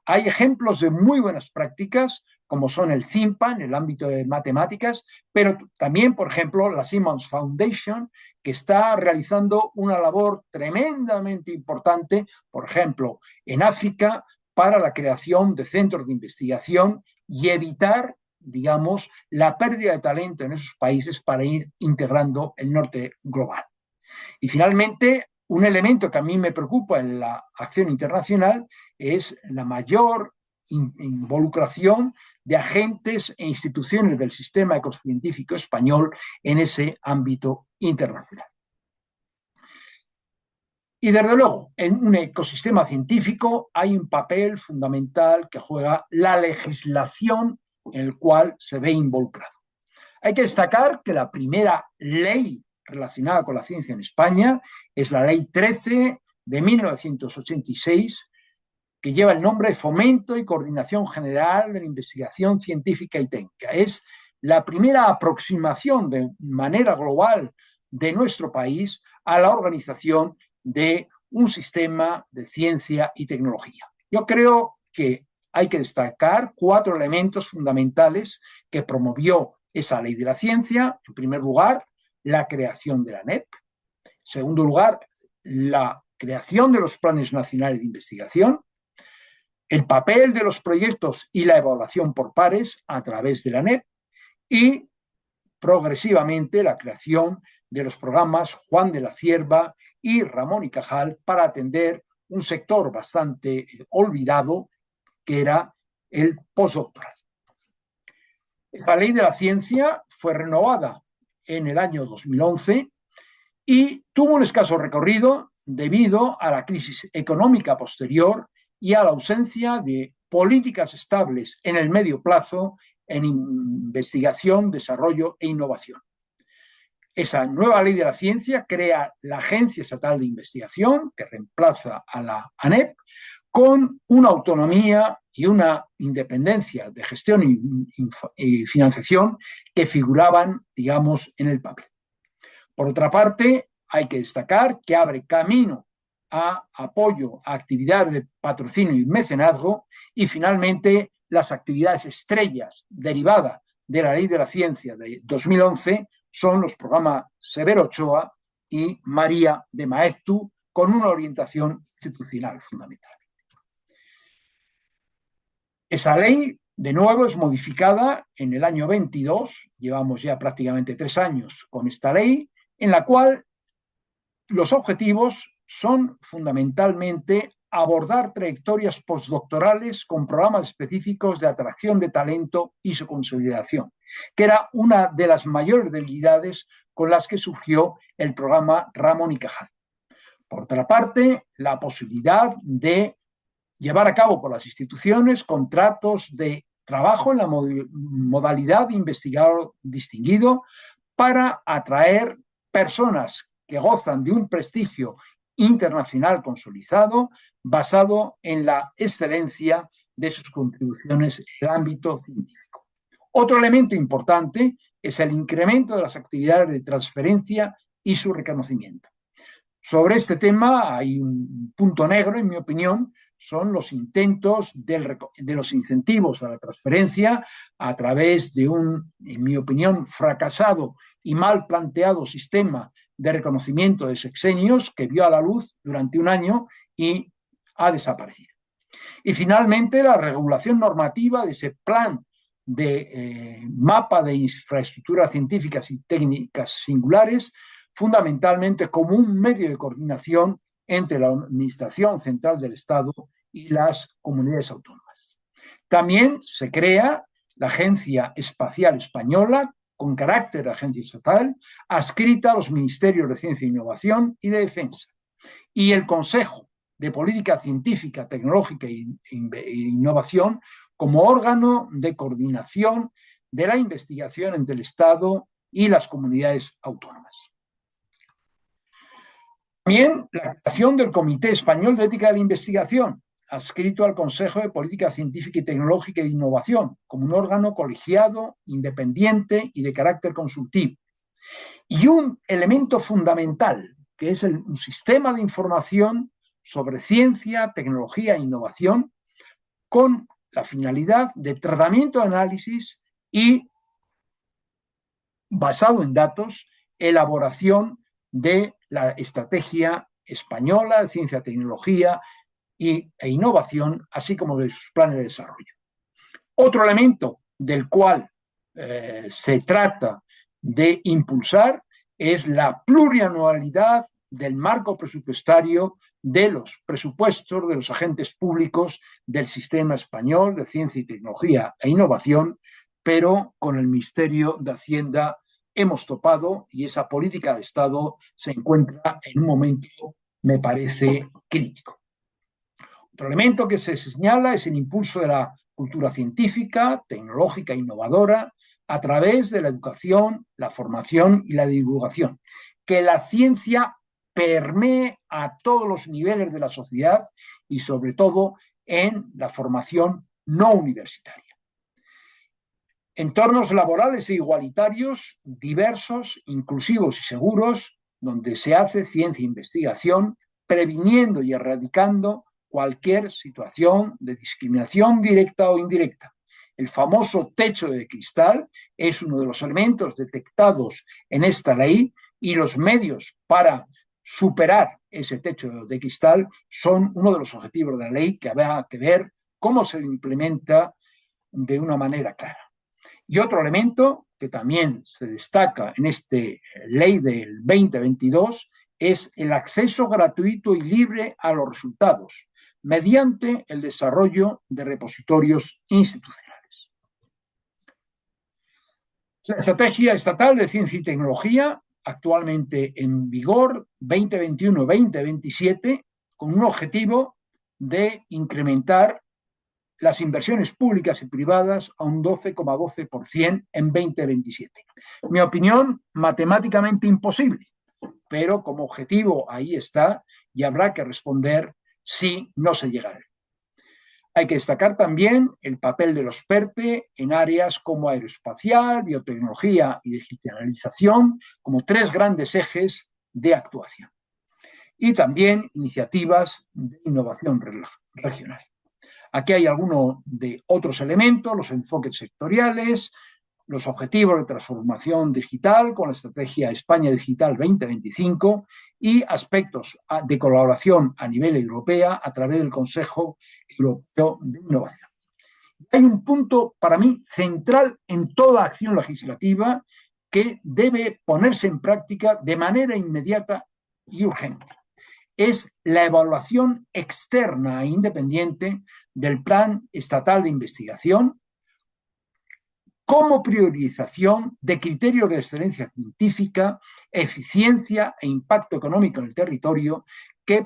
S2: Hay ejemplos de muy buenas prácticas, como son el CIMPA en el ámbito de matemáticas, pero también, por ejemplo, la Simons Foundation, que está realizando una labor tremendamente importante, por ejemplo, en África, para la creación de centros de investigación y evitar, digamos, la pérdida de talento en esos países para ir integrando el norte global. Y finalmente, un elemento que a mí me preocupa en la acción internacional es la mayor involucración de agentes e instituciones del sistema ecocientífico español en ese ámbito internacional. Y desde luego, en un ecosistema científico hay un papel fundamental que juega la legislación en el cual se ve involucrado. Hay que destacar que la primera ley relacionada con la ciencia en España es la Ley 13 de 1986, que lleva el nombre de Fomento y Coordinación General de la Investigación Científica y Técnica. Es la primera aproximación de manera global de nuestro país a la organización de un sistema de ciencia y tecnología. Yo creo que hay que destacar 4 elementos fundamentales que promovió esa ley de la ciencia. En primer lugar, la creación de la ANEP. En segundo lugar, la creación de los planes nacionales de investigación, el papel de los proyectos y la evaluación por pares a través de la ANEP y progresivamente la creación de los programas Juan de la Cierva y Ramón y Cajal para atender un sector bastante olvidado que era el postdoctoral. La ley de la ciencia fue renovada en el año 2011 y tuvo un escaso recorrido debido a la crisis económica posterior y a la ausencia de políticas estables en el medio plazo en investigación, desarrollo e innovación. Esa nueva ley de la ciencia crea la Agencia Estatal de Investigación, que reemplaza a la ANEP, con una autonomía y una independencia de gestión y financiación que figuraban, digamos, en el papel. Por otra parte, hay que destacar que abre camino a apoyo a actividades de patrocinio y mecenazgo y, finalmente, las actividades estrellas derivadas de la Ley de la Ciencia de 2011 son los programas Severo Ochoa y María de Maeztu, con una orientación institucional fundamental. Esa ley, de nuevo, es modificada en el año 22, llevamos ya prácticamente 3 años con esta ley, en la cual los objetivos son fundamentalmente abordar trayectorias postdoctorales con programas específicos de atracción de talento y su consolidación, que era una de las mayores debilidades con las que surgió el programa Ramón y Cajal. Por otra parte, la posibilidad de llevar a cabo por las instituciones contratos de trabajo en la modalidad de investigador distinguido para atraer personas que gozan de un prestigio internacional consolidado basado en la excelencia de sus contribuciones en el ámbito científico. Otro elemento importante es el incremento de las actividades de transferencia y su reconocimiento. Sobre este tema hay un punto negro, en mi opinión, son los intentos de los incentivos a la transferencia a través de un, en mi opinión, fracasado y mal planteado sistema de reconocimiento de sexenios que vio a la luz durante un año y ha desaparecido. Y finalmente, la regulación normativa de ese plan de mapa de infraestructuras científicas y técnicas singulares, fundamentalmente como un medio de coordinación entre la Administración Central del Estado y las comunidades autónomas. También se crea la Agencia Espacial Española, con carácter de agencia estatal, adscrita a los Ministerios de Ciencia e Innovación y de Defensa, y el Consejo de Política Científica, Tecnológica e Innovación como órgano de coordinación de la investigación entre el Estado y las comunidades autónomas. También la creación del Comité Español de Ética de la Investigación, adscrito al Consejo de Política Científica y Tecnológica e Innovación, como un órgano colegiado, independiente y de carácter consultivo. Y un elemento fundamental, que es un sistema de información sobre ciencia, tecnología e innovación, con la finalidad de tratamiento, análisis y, basado en datos, elaboración de la estrategia española de ciencia, tecnología e innovación, así como de sus planes de desarrollo. Otro elemento del cual se trata de impulsar es la plurianualidad del marco presupuestario de los presupuestos de los agentes públicos del sistema español de ciencia y tecnología e innovación, pero con el Ministerio de Hacienda hemos topado y esa política de Estado se encuentra en un momento, me parece, crítico. Otro elemento que se señala es el impulso de la cultura científica, tecnológica e innovadora a través de la educación, la formación y la divulgación. Que la ciencia permee a todos los niveles de la sociedad y sobre todo en la formación no universitaria. Entornos laborales e igualitarios, diversos, inclusivos y seguros, donde se hace ciencia e investigación, previniendo y erradicando cualquier situación de discriminación directa o indirecta. El famoso techo de cristal es uno de los elementos detectados en esta ley y los medios para superar ese techo de cristal son uno de los objetivos de la ley que habrá que ver cómo se implementa de una manera clara. Y otro elemento que también se destaca en esta ley del 2022 es el acceso gratuito y libre a los resultados mediante el desarrollo de repositorios institucionales. La Estrategia Estatal de Ciencia y Tecnología, actualmente en vigor, 2021-2027, con un objetivo de incrementar las inversiones públicas y privadas a un 12,12% en 2027. Mi opinión, matemáticamente imposible, pero como objetivo ahí está y habrá que responder si no se llega a él. Hay que destacar también el papel de los PERTE en áreas como aeroespacial, biotecnología y digitalización como tres grandes ejes de actuación. Y también iniciativas de innovación regional. Aquí hay algunos de otros elementos, los enfoques sectoriales, los objetivos de transformación digital con la estrategia España Digital 2025 y aspectos de colaboración a nivel europeo a través del Consejo Europeo de Innovación. Hay un punto para mí central en toda acción legislativa que debe ponerse en práctica de manera inmediata y urgente. Es la evaluación externa e independiente del Plan Estatal de Investigación como priorización de criterios de excelencia científica, eficiencia e impacto económico en el territorio que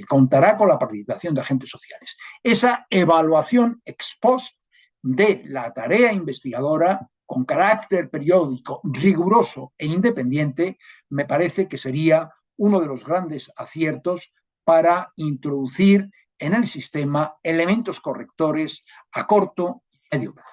S2: contará con la participación de agentes sociales. Esa evaluación ex post de la tarea investigadora con carácter periódico, riguroso e independiente, me parece que sería uno de los grandes aciertos para introducir en el sistema elementos correctores a corto y medio plazo.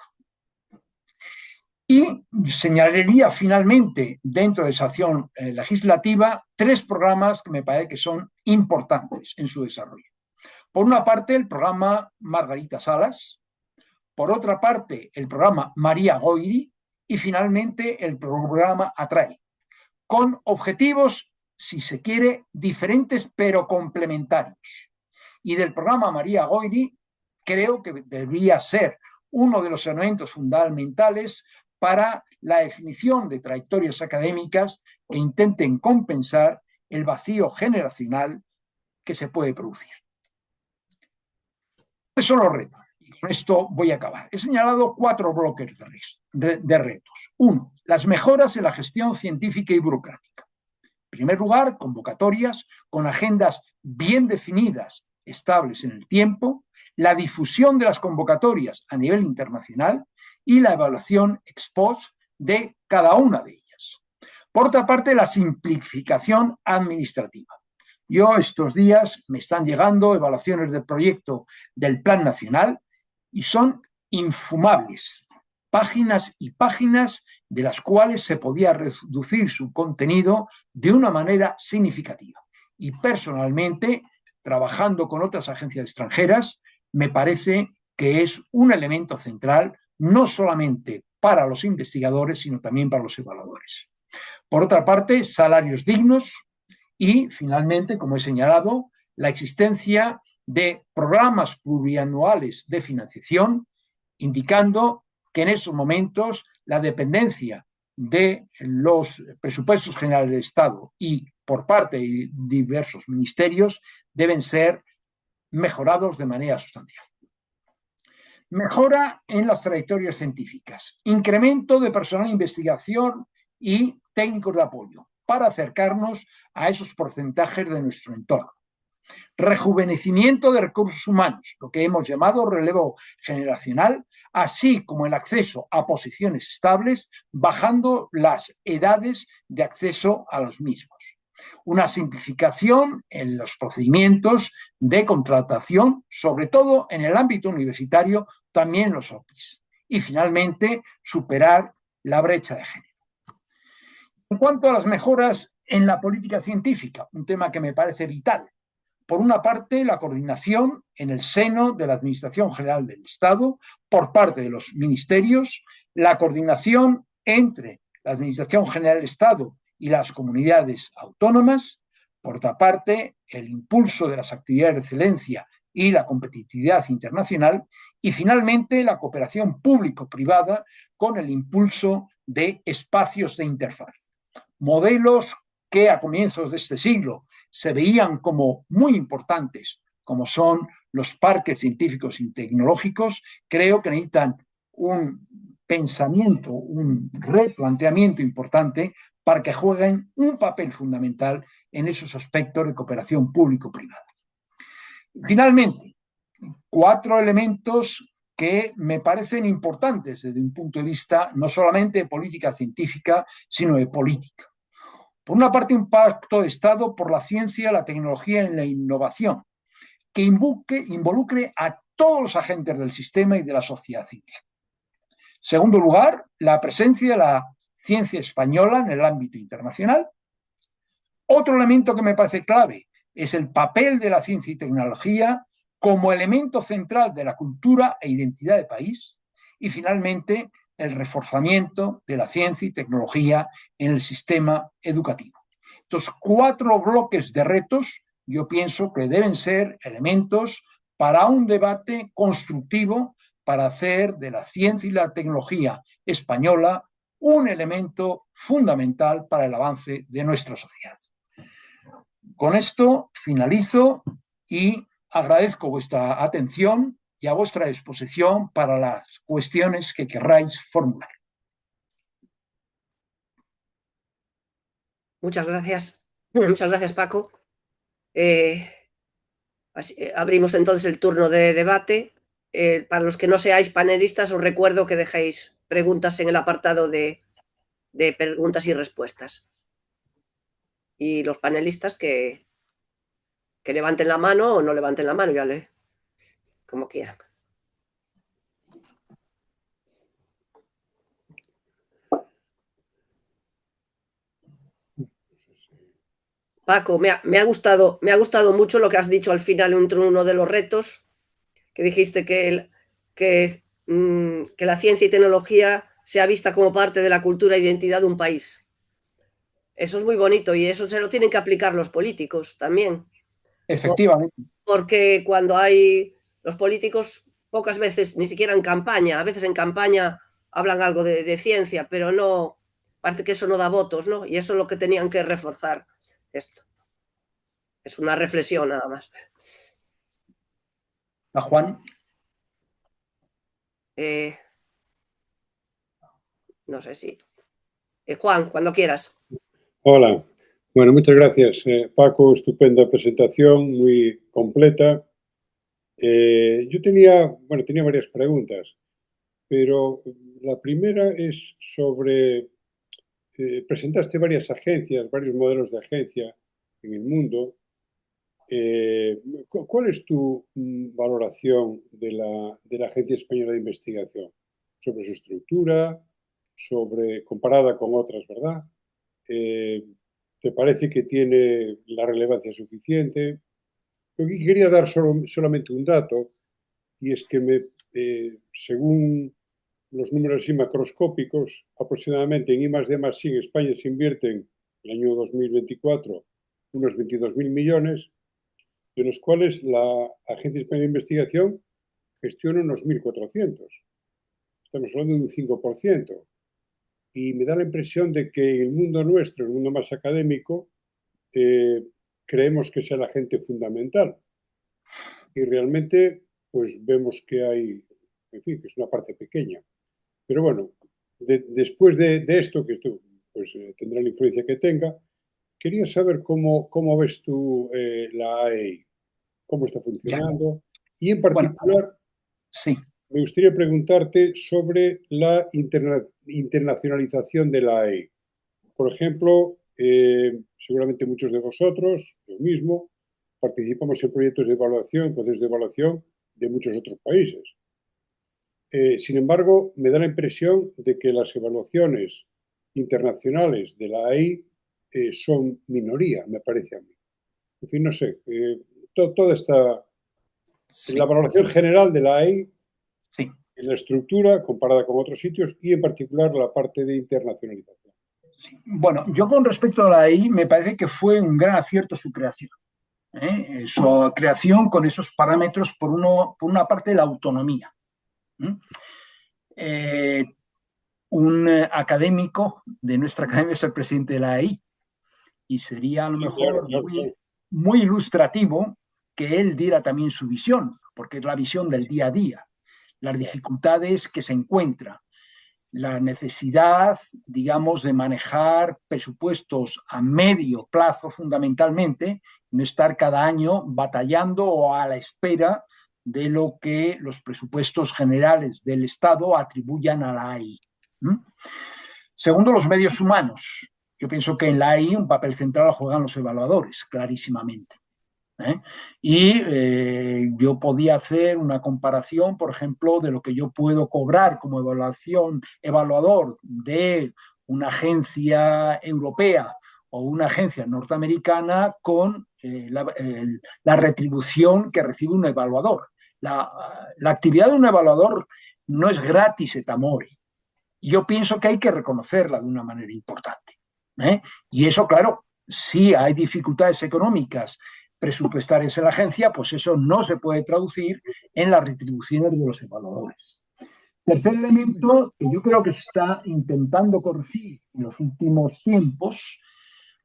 S2: Y señalaría finalmente, dentro de esa acción legislativa, tres programas que me parece que son importantes en su desarrollo. Por una parte, el programa Margarita Salas, por otra parte, el programa María Goiri y finalmente el programa Atrae, con objetivos, si se quiere, diferentes pero complementarios. y del programa María Goyri, creo que debería ser uno de los elementos fundamentales para la definición de trayectorias académicas que intenten compensar el vacío generacional que se puede producir. ¿Cuáles son los retos? Y con esto voy a acabar. He señalado 4 bloques de retos. 1. Las mejoras en la gestión científica y burocrática. En primer lugar, convocatorias con agendas bien definidas, estables en el tiempo, la difusión de las convocatorias a nivel internacional y la evaluación ex post de cada una de ellas. Por otra parte, la simplificación administrativa. Yo estos días me están llegando evaluaciones de proyecto del Plan Nacional y son infumables. Páginas y páginas de las cuales se podía reducir su contenido de una manera significativa. Y personalmente, trabajando con otras agencias extranjeras, me parece que es un elemento central no solamente para los investigadores, sino también para los evaluadores. Por otra parte, salarios dignos y, finalmente, como he señalado, la existencia de programas plurianuales de financiación, indicando que en esos momentos la dependencia de los presupuestos generales del Estado y por parte de diversos ministerios deben ser mejorados de manera sustancial. Mejora en las trayectorias científicas, incremento de personal de investigación y técnicos de apoyo para acercarnos a esos porcentajes de nuestro entorno. Rejuvenecimiento de recursos humanos, lo que hemos llamado relevo generacional, así como el acceso a posiciones estables, bajando las edades de acceso a los mismos. Una simplificación en los procedimientos de contratación, sobre todo en el ámbito universitario, también en los OPIs. Y finalmente, superar la brecha de género. En cuanto a las mejoras en la política científica, un tema que me parece vital. Por una parte, la coordinación en el seno de la Administración General del Estado por parte de los ministerios, la coordinación entre la Administración General del Estado y las comunidades autónomas, por otra parte, el impulso de las actividades de excelencia y la competitividad internacional, y finalmente la cooperación público-privada con el impulso de espacios de interfaz. Modelos que a comienzos de este siglo se veían como muy importantes, como son los parques científicos y tecnológicos, creo que necesitan un pensamiento, un replanteamiento importante para que jueguen un papel fundamental en esos aspectos de cooperación público-privada. Finalmente, 4 elementos que me parecen importantes desde un punto de vista no solamente de política científica, sino de política. Por una parte, un pacto de Estado por la ciencia, la tecnología y la innovación, que involucre a todos los agentes del sistema y de la sociedad civil. En segundo lugar, la presencia de la ciencia española en el ámbito internacional. Otro elemento que me parece clave es el papel de la ciencia y tecnología como elemento central de la cultura e identidad de país. Y finalmente, el reforzamiento de la ciencia y tecnología en el sistema educativo. Estos 4 bloques de retos yo pienso que deben ser elementos para un debate constructivo para hacer de la ciencia y la tecnología española un elemento fundamental para el avance de nuestra sociedad. Con esto finalizo y agradezco vuestra atención y a vuestra disposición para las cuestiones que querráis formular.
S1: Muchas gracias, Paco. Abrimos entonces el turno de debate. Para los que no seáis panelistas, os recuerdo que dejéis preguntas en el apartado de preguntas y respuestas. Y los panelistas que levanten la mano o no levanten la mano, como quieran. Paco, me ha gustado mucho lo que has dicho al final entre uno de los retos, que dijiste que la ciencia y tecnología sea vista como parte de la cultura e identidad de un país. Eso es muy bonito y eso se lo tienen que aplicar los políticos también.
S2: Efectivamente.
S1: porque cuando hay los políticos, pocas veces, ni siquiera en campaña, a veces en campaña hablan algo de ciencia, pero no, parece que eso no da votos, ¿no? Y eso es lo que tenían que reforzar esto. Es una reflexión nada más.
S2: ¿A Juan?
S1: No sé si... Juan, cuando quieras.
S4: Hola. Bueno, muchas gracias, Paco. Estupenda presentación, muy completa. Yo tenía varias preguntas, pero la primera es sobre, presentaste varias agencias, varios modelos de agencia en el mundo. ¿Cuál es tu valoración de la Agencia Española de Investigación? Sobre su estructura, comparada con otras, ¿verdad? ¿Te parece que tiene la relevancia suficiente? Yo quería dar solamente un dato, y es que según los números así macroscópicos, aproximadamente en I+D+I en España se invierten en el año 2024 unos 22.000 millones, de los cuales la Agencia Española de Investigación gestiona unos 1.400. Estamos hablando de un 5%. Y me da la impresión de que en el mundo nuestro, el mundo más académico, creemos que es el agente fundamental. Y realmente, pues vemos que hay, en fin, que es una parte pequeña. Pero bueno, después de esto, que esto pues, tendrá la influencia que tenga, quería saber cómo ves tú la AEI, cómo está funcionando. Ya. Y en particular,
S2: bueno, sí.
S4: Me gustaría preguntarte sobre la internacionalización de la AEI. Por ejemplo, seguramente muchos de vosotros, yo mismo, participamos en proyectos de evaluación, procesos de evaluación de muchos otros países. Sin embargo, me da la impresión de que las evaluaciones internacionales de la AEI son minoría, me parece a mí. En fin, no sé, toda esta... Sí. La valoración general de la AEI, sí, en la estructura comparada con otros sitios y en particular la parte de internacionalización.
S2: Sí. Bueno, yo con respecto a la AEI me parece que fue un gran acierto su creación. Su creación con esos parámetros, por una parte, la autonomía. Un académico de nuestra academia es el presidente de la AEI y sería a lo mejor muy ilustrativo que él diera también su visión, porque es la visión del día a día, las dificultades que se encuentra, la necesidad, digamos, de manejar presupuestos a medio plazo fundamentalmente, no estar cada año batallando o a la espera de lo que los presupuestos generales del Estado atribuyan a la AEI. Segundo, los medios humanos. Yo pienso que en la AEI un papel central juegan los evaluadores, clarísimamente. Yo podía hacer una comparación, por ejemplo, de lo que yo puedo cobrar como evaluador de una agencia europea o una agencia norteamericana con la retribución que recibe un evaluador. La actividad de un evaluador no es gratis et amore. Yo pienso que hay que reconocerla de una manera importante. Y eso, claro, si hay dificultades económicas presupuestarias en la agencia, pues eso no se puede traducir en las retribuciones de los evaluadores. Tercer elemento que yo creo que se está intentando corregir en los últimos tiempos,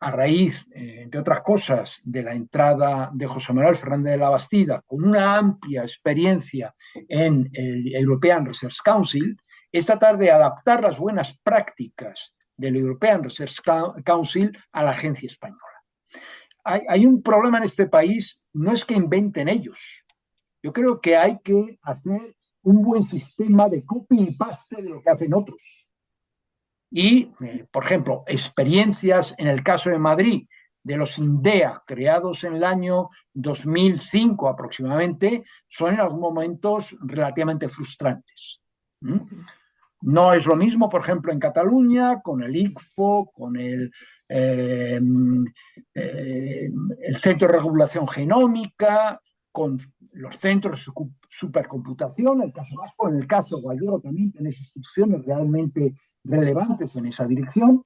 S2: a raíz, entre otras cosas, de la entrada de José Manuel Fernández de la Bastida, con una amplia experiencia en el European Research Council, es tratar de adaptar las buenas prácticas del European Research Council a la agencia española. Hay un problema en este país, no es que inventen ellos. Yo creo que hay que hacer un buen sistema de copy y paste de lo que hacen otros. Y, por ejemplo, experiencias en el caso de Madrid de los INDEA, creados en el año 2005 aproximadamente, son en algunos momentos relativamente frustrantes. No es lo mismo, por ejemplo, en Cataluña, con el ICFO, con el Centro de Regulación Genómica, con los centros de supercomputación, el caso vasco, en el caso gallego también tenés instituciones realmente relevantes en esa dirección.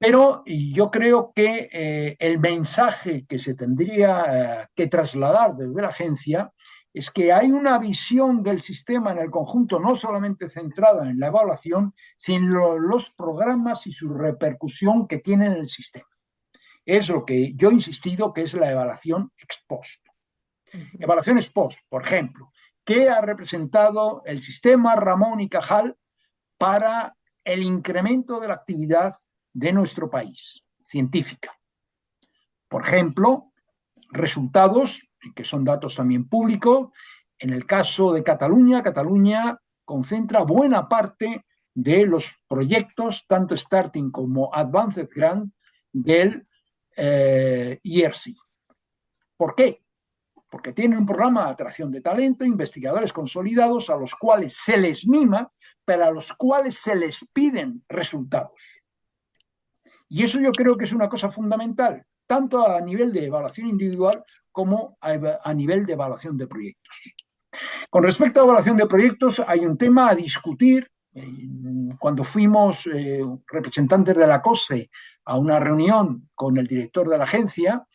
S2: Pero yo creo que el mensaje que se tendría que trasladar desde la agencia es que hay una visión del sistema en el conjunto, no solamente centrada en la evaluación, sino los programas y su repercusión que tiene en el sistema. Es lo que yo he insistido que es la evaluación ex post. Evaluación ex post, por ejemplo, ¿qué ha representado el sistema Ramón y Cajal para el incremento de la actividad de nuestro país científica? Por ejemplo, resultados, que son datos también públicos, en el caso de Cataluña, Cataluña concentra buena parte de los proyectos, tanto Starting como Advanced Grant, del IRC. ¿Por qué? Porque tienen un programa de atracción de talento, investigadores consolidados a los cuales se les mima, pero a los cuales se les piden resultados. Y eso yo creo que es una cosa fundamental, tanto a nivel de evaluación individual como a nivel de evaluación de proyectos. Con respecto a evaluación de proyectos, hay un tema a discutir. Cuando fuimos representantes de la COSE a una reunión con el director de la agencia,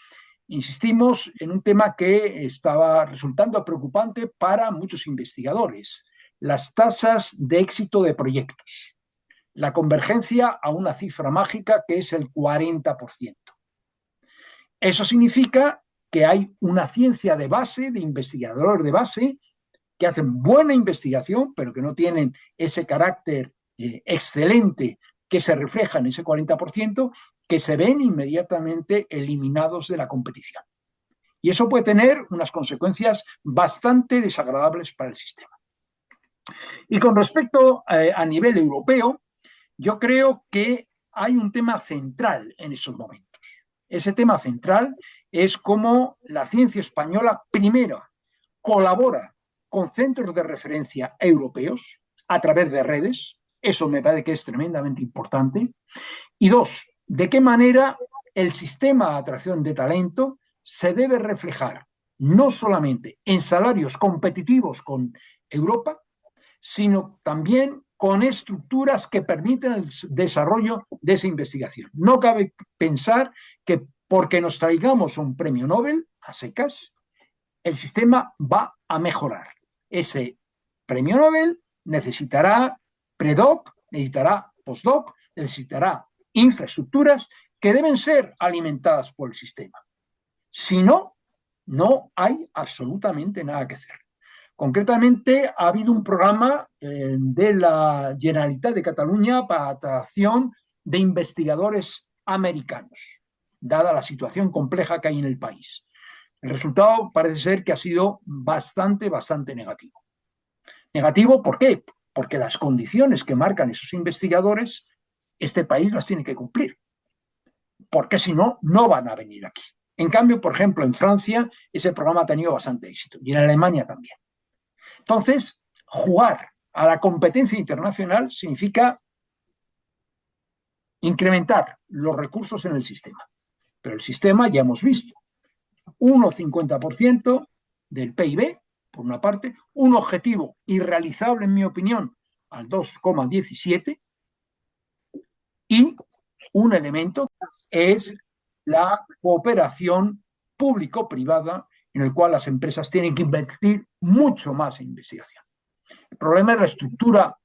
S2: insistimos en un tema que estaba resultando preocupante para muchos investigadores: las tasas de éxito de proyectos. La convergencia a una cifra mágica que es el 40%. Eso significa que hay una ciencia de base, de investigadores de base, que hacen buena investigación, pero que no tienen ese carácter excelente que se refleja en ese 40%, que se ven inmediatamente eliminados de la competición. Y eso puede tener unas consecuencias bastante desagradables para el sistema. Y con respecto a nivel europeo, yo creo que hay un tema central en esos momentos. Ese tema central es cómo la ciencia española, primero, colabora con centros de referencia europeos a través de redes. Eso me parece que es tremendamente importante. Y dos, de qué manera el sistema de atracción de talento se debe reflejar no solamente en salarios competitivos con Europa, sino también con estructuras que permiten el desarrollo de esa investigación. No cabe pensar que porque nos traigamos un premio Nobel a secas, el sistema va a mejorar. Ese premio Nobel necesitará predoc, necesitará postdoc, necesitará infraestructuras que deben ser alimentadas por el sistema. Si no, no hay absolutamente nada que hacer. Concretamente, ha habido un programa de la Generalitat de Cataluña para atracción de investigadores americanos, dada la situación compleja que hay en el país. El resultado parece ser que ha sido bastante negativo. ¿Negativo por qué? Porque las condiciones que marcan esos investigadores, este país las tiene que cumplir. Porque si no, no van a venir aquí. En cambio, por ejemplo, en Francia ese programa ha tenido bastante éxito y en Alemania también. Entonces, jugar a la competencia internacional significa incrementar los recursos en el sistema. Pero el sistema, ya hemos visto, 1,50% del PIB, por una parte, un objetivo irrealizable, en mi opinión, al 2,17%, y un elemento es la cooperación público-privada, en el cual las empresas tienen que invertir mucho más en investigación. El problema es la estructura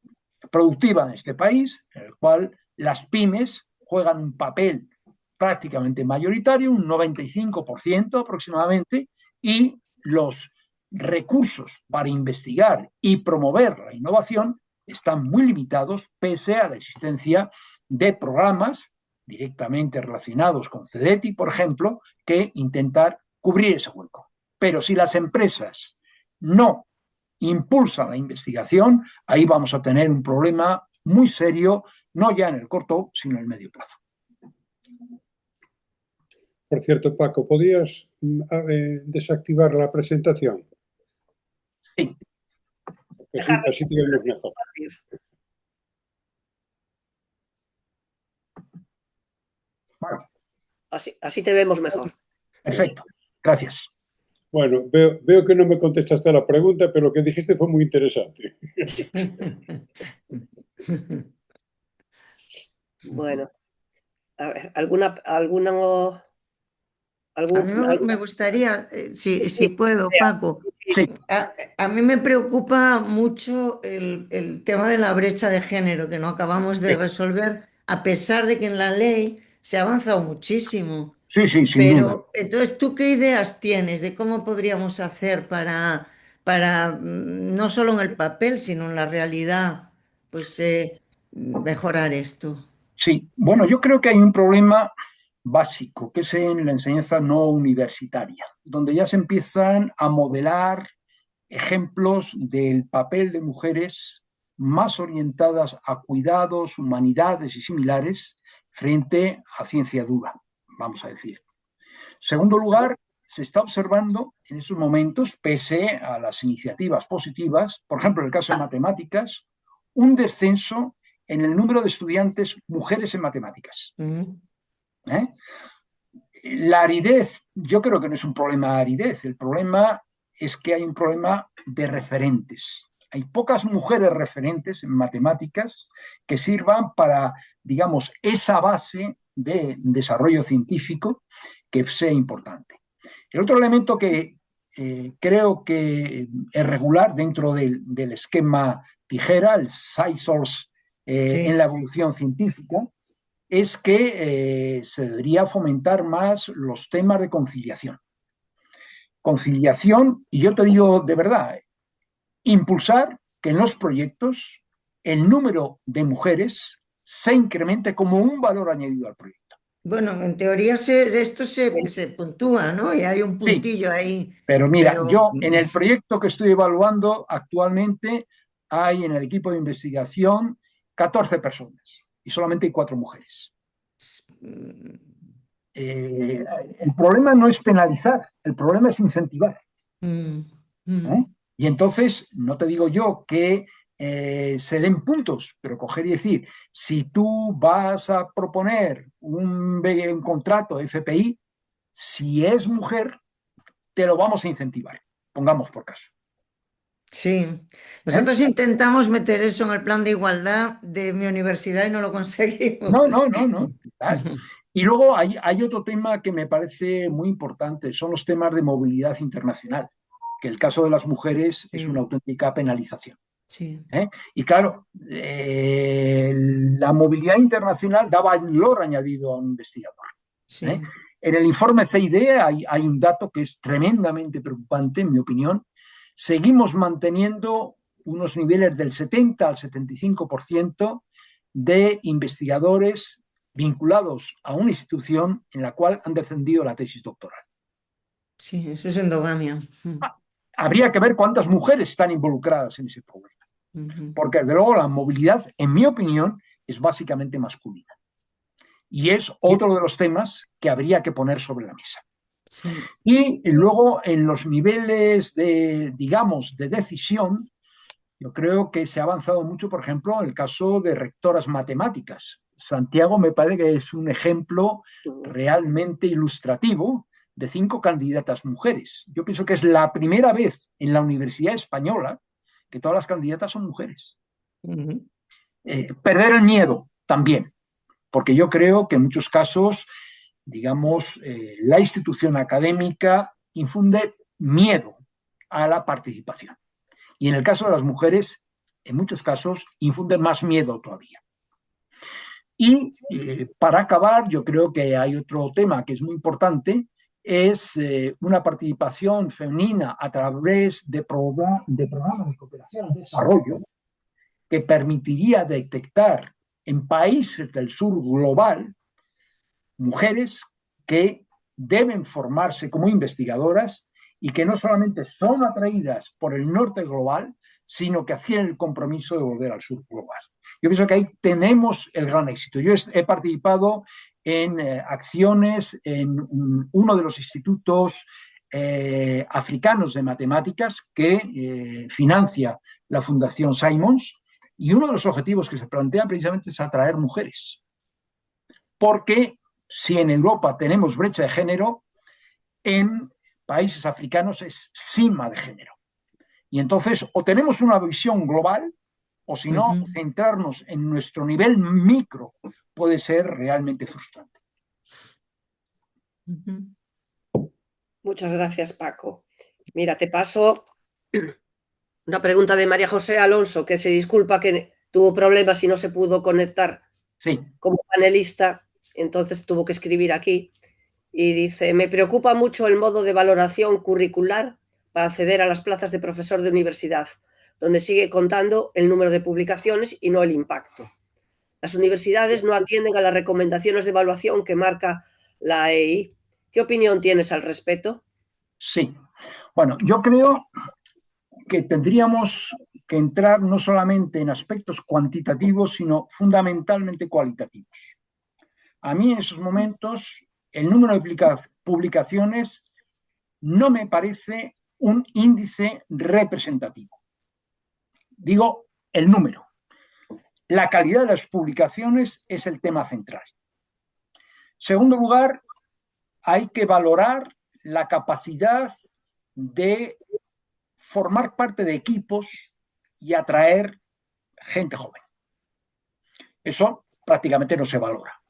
S2: productiva en este país, en el cual las pymes juegan un papel prácticamente mayoritario, un 95% aproximadamente, y los recursos para investigar y promover la innovación están muy limitados, pese a la existencia de programas directamente relacionados con CEDETI, por ejemplo, que intentan cubrir ese hueco. Pero si las empresas no impulsan la investigación, ahí vamos a tener un problema muy serio, no ya en el corto, sino en el medio plazo.
S4: Por cierto, Paco, ¿podías desactivar la presentación?
S2: Sí.
S4: Así te vemos mejor.
S2: Bueno,
S1: así te vemos mejor.
S2: Perfecto, gracias.
S4: Bueno, veo que no me contestaste la pregunta, pero lo que dijiste fue muy interesante.
S1: Bueno, A ver, alguna,
S5: A mí me
S1: alguna...
S5: gustaría, si
S1: Sí,
S5: puedo,
S1: idea.
S5: Paco,
S1: Sí,
S2: Sí,
S5: a mí me preocupa mucho el tema de la brecha de género que no acabamos de
S2: sí,
S5: resolver, a pesar de que en la ley se ha avanzado muchísimo.
S2: sí, sí, sin duda.
S5: Pero entonces, ¿tú qué ideas tienes de cómo podríamos hacer para no solo en el papel, sino en la realidad, pues mejorar esto?
S2: Sí, bueno, yo creo que hay un problema básico, que es en la enseñanza no universitaria, donde ya se empiezan a modelar ejemplos del papel de mujeres más orientadas a cuidados, humanidades y similares frente a ciencia dura, vamos a decir. Segundo lugar, se está observando en estos momentos, pese a las iniciativas positivas, por ejemplo, en el caso de matemáticas, un descenso en el número de estudiantes mujeres en matemáticas.
S5: Mm.
S2: ¿Eh? La aridez, yo creo que no es un problema de aridez, el problema es que hay un problema de referentes. Hay pocas mujeres referentes en matemáticas que sirvan para, digamos, esa base de desarrollo científico que sea importante. El otro elemento que creo que es regular dentro del esquema tijera, el scissors en
S5: Sí.
S2: la evolución científica, es que se debería fomentar más los temas de conciliación. Conciliación, y yo te digo de verdad, impulsar que en los proyectos el número de mujeres se incremente como un valor añadido al proyecto.
S5: Bueno, en teoría esto se puntúa, ¿no? Y hay un
S2: Sí,
S5: puntillo ahí,
S2: pero mira,
S5: pero
S2: yo en el proyecto que estoy evaluando actualmente hay en el equipo de investigación 14 personas y solamente hay 4 mujeres. Eh, el problema no es penalizar, el problema es incentivar.
S5: mm,
S2: ¿Eh?
S5: mm,
S2: Y entonces, no te digo yo que se den puntos, pero coger y decir, si tú vas a proponer un contrato FPI, si es mujer, te lo vamos a incentivar, pongamos por caso.
S5: sí.
S2: ¿Eh?
S5: Nosotros intentamos meter eso en el plan de igualdad de mi universidad y no lo conseguimos.
S2: No, no, no, no. Y luego hay otro tema que me parece muy importante, son los temas de movilidad internacional, que el caso de las mujeres es una
S5: Sí,
S2: auténtica penalización.
S5: sí,
S2: ¿Eh? Y claro, la movilidad internacional da valor añadido a un investigador. ¿Eh?
S5: sí.
S2: En el informe CID hay un dato que es tremendamente preocupante, en mi opinión. Seguimos manteniendo unos niveles del 70 al 75% de investigadores vinculados a una institución en la cual han defendido la tesis doctoral.
S5: Sí, eso es endogamia.
S2: Habría que ver cuántas mujeres están involucradas en ese problema,
S5: Ujú.
S2: porque desde luego la movilidad, en mi opinión, es básicamente masculina. Y es otro de los temas que habría que poner sobre la mesa.
S5: Sí,
S2: Y luego en los niveles de, digamos, de decisión, yo creo que se ha avanzado mucho, por ejemplo, en el caso de rectoras matemáticas. Santiago me parece que es un ejemplo realmente ilustrativo de 5 candidatas mujeres. Yo pienso que es la primera vez en la Universidad Española que todas las candidatas son mujeres.
S5: ujú.
S2: Perder el miedo también, porque yo creo que en muchos casos, digamos, la institución académica infunde miedo a la participación. Y en el caso de las mujeres, en muchos casos, infunden más miedo todavía. Y para acabar, yo creo que hay otro tema que es muy importante, es una participación femenina a través de programas de cooperación al desarrollo que permitiría detectar en países del sur global mujeres que deben formarse como investigadoras y que no solamente son atraídas por el norte global, sino que adquieren el compromiso de volver al sur global. Yo pienso que ahí tenemos el gran éxito. Yo he participado en acciones en uno de los institutos africanos de matemáticas que financia la Fundación Simons, y uno de los objetivos que se plantea precisamente es atraer mujeres. Porque si en Europa tenemos brecha de género, en países africanos es cima de género. Y entonces o tenemos una visión global o si no, centrarnos en nuestro nivel micro puede ser realmente frustrante.
S1: Muchas gracias, Paco. Mira, te paso una pregunta de María José Alonso, que se disculpa que tuvo problemas y no se pudo conectar como panelista, entonces tuvo que escribir aquí. Y dice, me preocupa mucho el modo de valoración curricular para acceder a las plazas de profesor de universidad, donde sigue contando el número de publicaciones y no el impacto. Las universidades no atienden a las recomendaciones de evaluación que marca la EI. ¿Qué opinión tienes al respecto?
S2: Sí. Bueno, yo creo que tendríamos que entrar no solamente en aspectos cuantitativos, sino fundamentalmente cualitativos. A mí en esos momentos el número de publicaciones no me parece un índice representativo. Digo, el número. La calidad de las publicaciones es el tema central. Segundo lugar, hay que valorar la capacidad de formar parte de equipos y atraer gente joven. Eso prácticamente no se valora.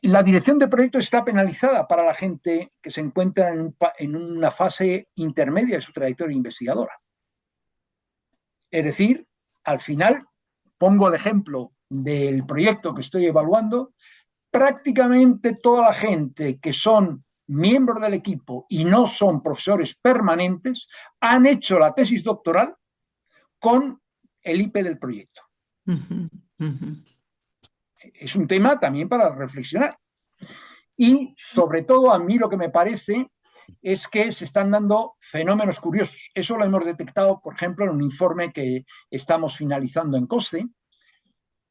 S2: La dirección de proyectos está penalizada para la gente que se encuentra en una fase intermedia de su trayectoria investigadora. Es decir, al final, pongo el ejemplo del proyecto que estoy evaluando, prácticamente toda la gente que son miembros del equipo y no son profesores permanentes han hecho la tesis doctoral con el IP del proyecto. Es un tema también para reflexionar. Y sobre todo a mí lo que me parece es que se están dando fenómenos curiosos. Eso lo hemos detectado, por ejemplo, en un informe que estamos finalizando en COSCE.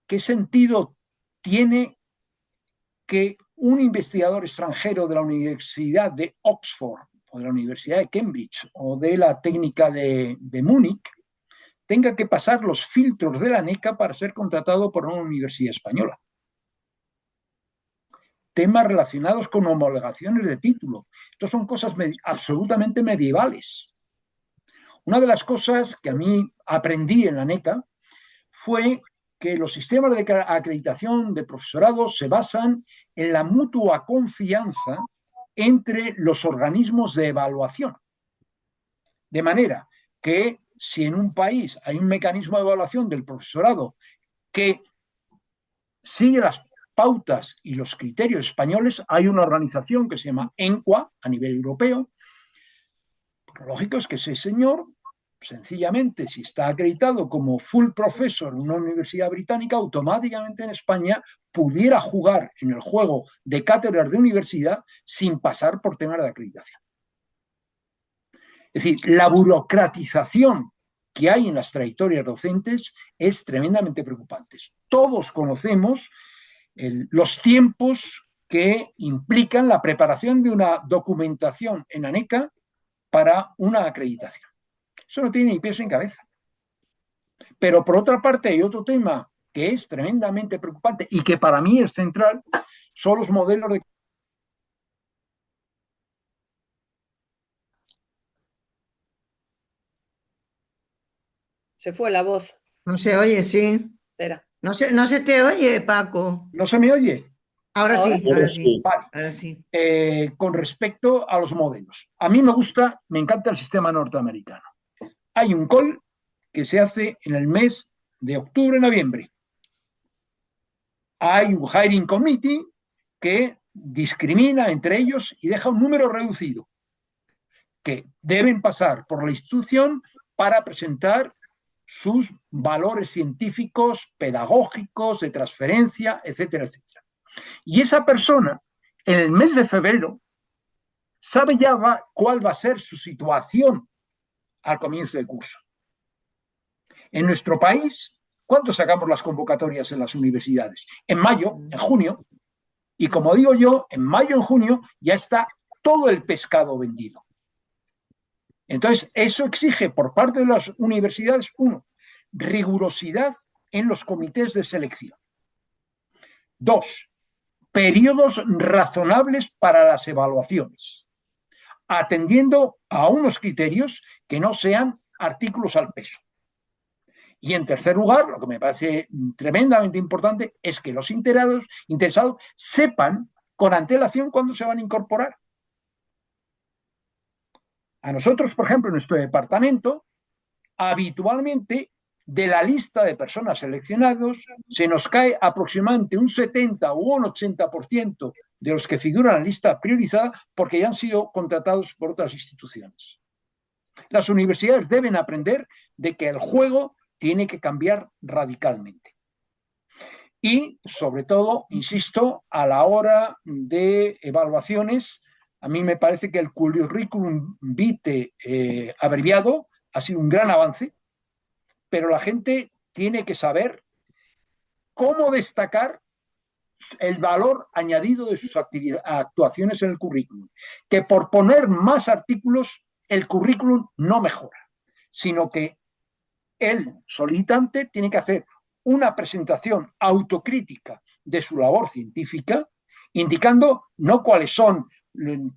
S2: ¿Qué sentido tiene que un investigador extranjero de la Universidad de Oxford o de la Universidad de Cambridge o de la técnica de Múnich tenga que pasar los filtros de la NECA para ser contratado por una universidad española? Temas relacionados con homologaciones de título. Estos son cosas absolutamente medievales. Una de las cosas que a mí aprendí en la NECA fue que los sistemas de acreditación de profesorado se basan en la mutua confianza entre los organismos de evaluación. De manera que si en un país hay un mecanismo de evaluación del profesorado que sigue las pautas y los criterios españoles, hay una organización que se llama ENQUA a nivel europeo. Lo lógico es que ese señor, sencillamente, si está acreditado como full professor en una universidad británica, automáticamente en España pudiera jugar en el juego de cátedras de universidad sin pasar por temas de acreditación. Es decir, la burocratización que hay en las trayectorias docentes es tremendamente preocupante. Todos conocemos los tiempos que implican la preparación de una documentación en ANECA para una acreditación. Eso no tiene ni pies ni cabeza. Pero por otra parte hay otro tema que es tremendamente preocupante y que para mí es central, son los modelos de...
S1: Se fue la voz.
S5: No se oye, sí.
S1: Espera.
S5: No se te oye, Paco.
S2: ¿No se me oye?
S5: Ahora sí, ahora sí.
S2: Vale.
S5: Ahora sí.
S2: Con respecto a los modelos. A mí me encanta el sistema norteamericano. Hay un call que se hace en el mes de octubre-noviembre. Hay un hiring committee que discrimina entre ellos y deja un número reducido que deben pasar por la institución para presentar sus valores científicos, pedagógicos, de transferencia, etcétera, etcétera. Y esa persona, en el mes de febrero, sabe ya cuál va a ser su situación al comienzo del curso. En nuestro país, ¿cuánto sacamos las convocatorias en las universidades? En mayo, en junio, y como digo yo, en mayo, en junio, ya está todo el pescado vendido. Entonces, eso exige por parte de las universidades, uno, rigurosidad en los comités de selección. Dos, periodos razonables para las evaluaciones, atendiendo a unos criterios que no sean artículos al peso. Y en tercer lugar, lo que me parece tremendamente importante es que los interesados sepan con antelación cuándo se van a incorporar. A nosotros, por ejemplo, en nuestro departamento, habitualmente de la lista de personas seleccionadas se nos cae aproximadamente un 70 o un 80% de los que figuran en la lista priorizada porque ya han sido contratados por otras instituciones. Las universidades deben aprender de que el juego tiene que cambiar radicalmente. Y, sobre todo, insisto, a la hora de evaluaciones, a mí me parece que el currículum vitae abreviado ha sido un gran avance, pero la gente tiene que saber cómo destacar el valor añadido de sus actuaciones en el currículum. Que por poner más artículos, el currículum no mejora, sino que el solicitante tiene que hacer una presentación autocrítica de su labor científica, indicando no cuáles son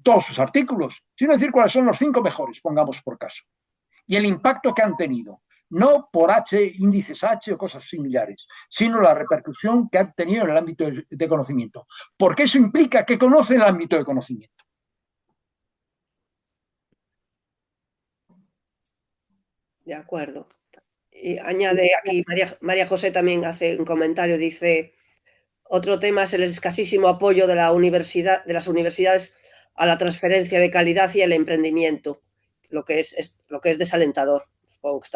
S2: todos sus artículos, sino decir cuáles son los 5 mejores, pongamos por caso, y el impacto que han tenido, no por índices H o cosas similares, sino la repercusión que han tenido en el ámbito de conocimiento, porque eso implica que conocen el ámbito de conocimiento.
S1: De acuerdo. Y añade aquí, María José también hace un comentario, dice, otro tema es el escasísimo apoyo de las universidades a la transferencia de calidad y el emprendimiento, lo que es desalentador. Supongo que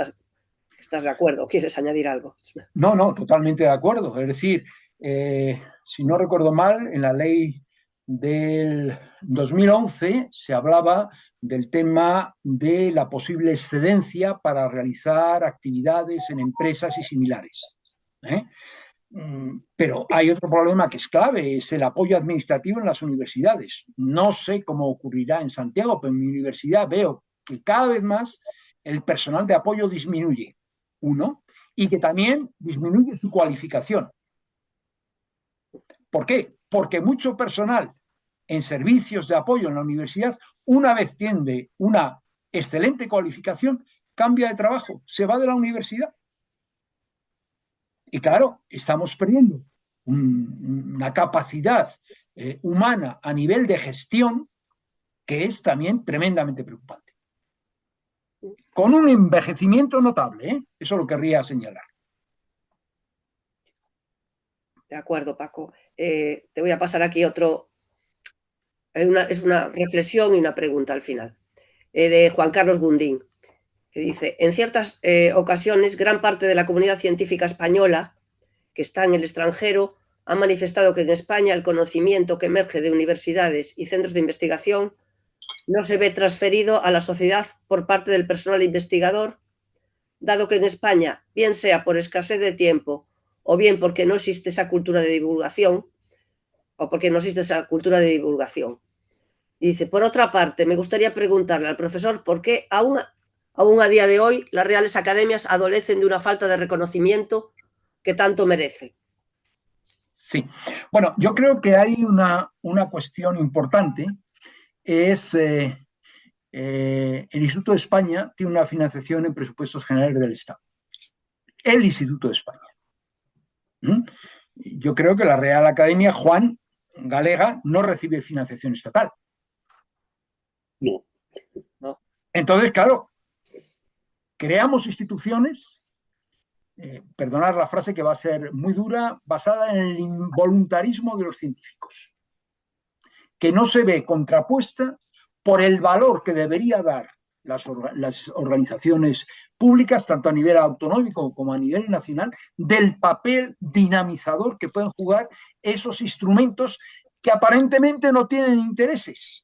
S1: estás de acuerdo. ¿Quieres añadir algo?
S2: No, totalmente de acuerdo. Es decir, si no recuerdo mal, en la ley del 2011 se hablaba del tema de la posible excedencia para realizar actividades en empresas y similares. Pero hay otro problema que es clave, es el apoyo administrativo en las universidades. No sé cómo ocurrirá en Santiago, pero en mi universidad veo que cada vez más el personal de apoyo disminuye, y que también disminuye su cualificación. ¿Por qué? Porque mucho personal en servicios de apoyo en la universidad, una vez tiene una excelente cualificación, cambia de trabajo, se va de la universidad. Y claro, estamos perdiendo una capacidad humana a nivel de gestión que es también tremendamente preocupante. Con un envejecimiento notable, eso lo querría señalar.
S1: De acuerdo, Paco. Te voy a pasar aquí otro. Es una reflexión y una pregunta al final. De Juan Carlos Gundín, que dice, en ciertas ocasiones, gran parte de la comunidad científica española que está en el extranjero ha manifestado que en España el conocimiento que emerge de universidades y centros de investigación no se ve transferido a la sociedad por parte del personal investigador, dado que en España, bien sea por escasez de tiempo o bien porque no existe esa cultura de divulgación, Y dice, por otra parte, me gustaría preguntarle al profesor por qué aún a día de hoy las reales academias adolecen de una falta de reconocimiento que tanto merece.
S2: Sí, bueno, yo creo que hay una cuestión importante, es el Instituto de España tiene una financiación en presupuestos generales del Estado. El Instituto de España. Yo creo que la Real Academia Juan Galega no recibe financiación estatal.
S4: No.
S2: Entonces, claro, creamos instituciones, perdonad la frase que va a ser muy dura, basada en el involuntarismo de los científicos, que no se ve contrapuesta por el valor que debería dar las organizaciones públicas, tanto a nivel autonómico como a nivel nacional, del papel dinamizador que pueden jugar esos instrumentos que aparentemente no tienen intereses.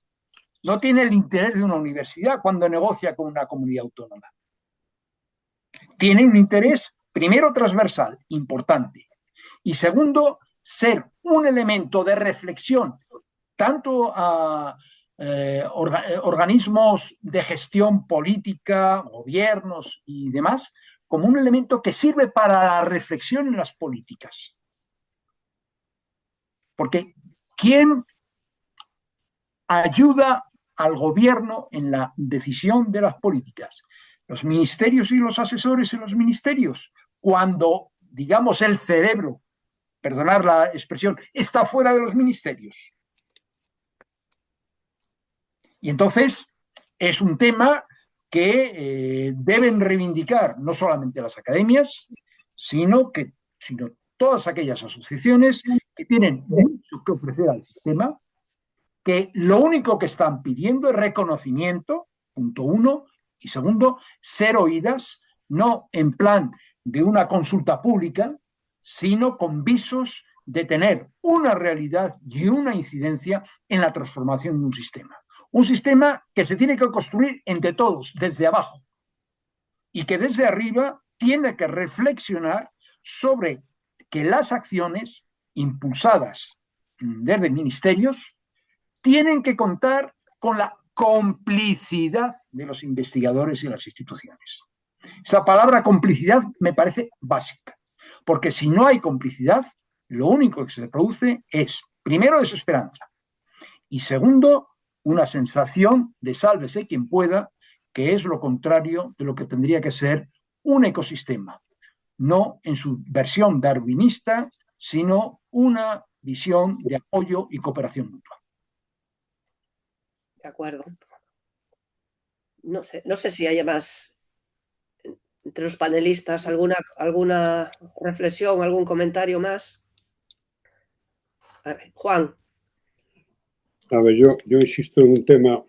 S2: No tiene el interés de una universidad cuando negocia con una comunidad autónoma. Tiene un interés, primero, transversal, importante, y segundo, ser un elemento de reflexión tanto a organismos de gestión política, gobiernos y demás, como un elemento que sirve para la reflexión en las políticas. Porque ¿quién ayuda al gobierno en la decisión de las políticas? Los ministerios y los asesores en los ministerios, cuando, digamos, el cerebro, perdonar la expresión, está fuera de los ministerios. Y entonces es un tema que deben reivindicar no solamente las academias, sino todas aquellas asociaciones que tienen mucho que ofrecer al sistema, que lo único que están pidiendo es reconocimiento, punto uno, y segundo, ser oídas, no en plan de una consulta pública, sino con visos de tener una realidad y una incidencia en la transformación de un sistema. Un sistema que se tiene que construir entre todos, desde abajo, y que desde arriba tiene que reflexionar sobre que las acciones impulsadas desde ministerios tienen que contar con la complicidad de los investigadores y las instituciones. Esa palabra complicidad me parece básica, porque si no hay complicidad, lo único que se produce es, primero, desesperanza, y segundo, una sensación de sálvese quien pueda, que es lo contrario de lo que tendría que ser un ecosistema, no en su versión darwinista, sino una visión de apoyo y cooperación mutua.
S1: De acuerdo. No sé si haya más entre los panelistas, alguna reflexión, algún comentario más. A ver, Juan.
S4: A ver, yo insisto en un tema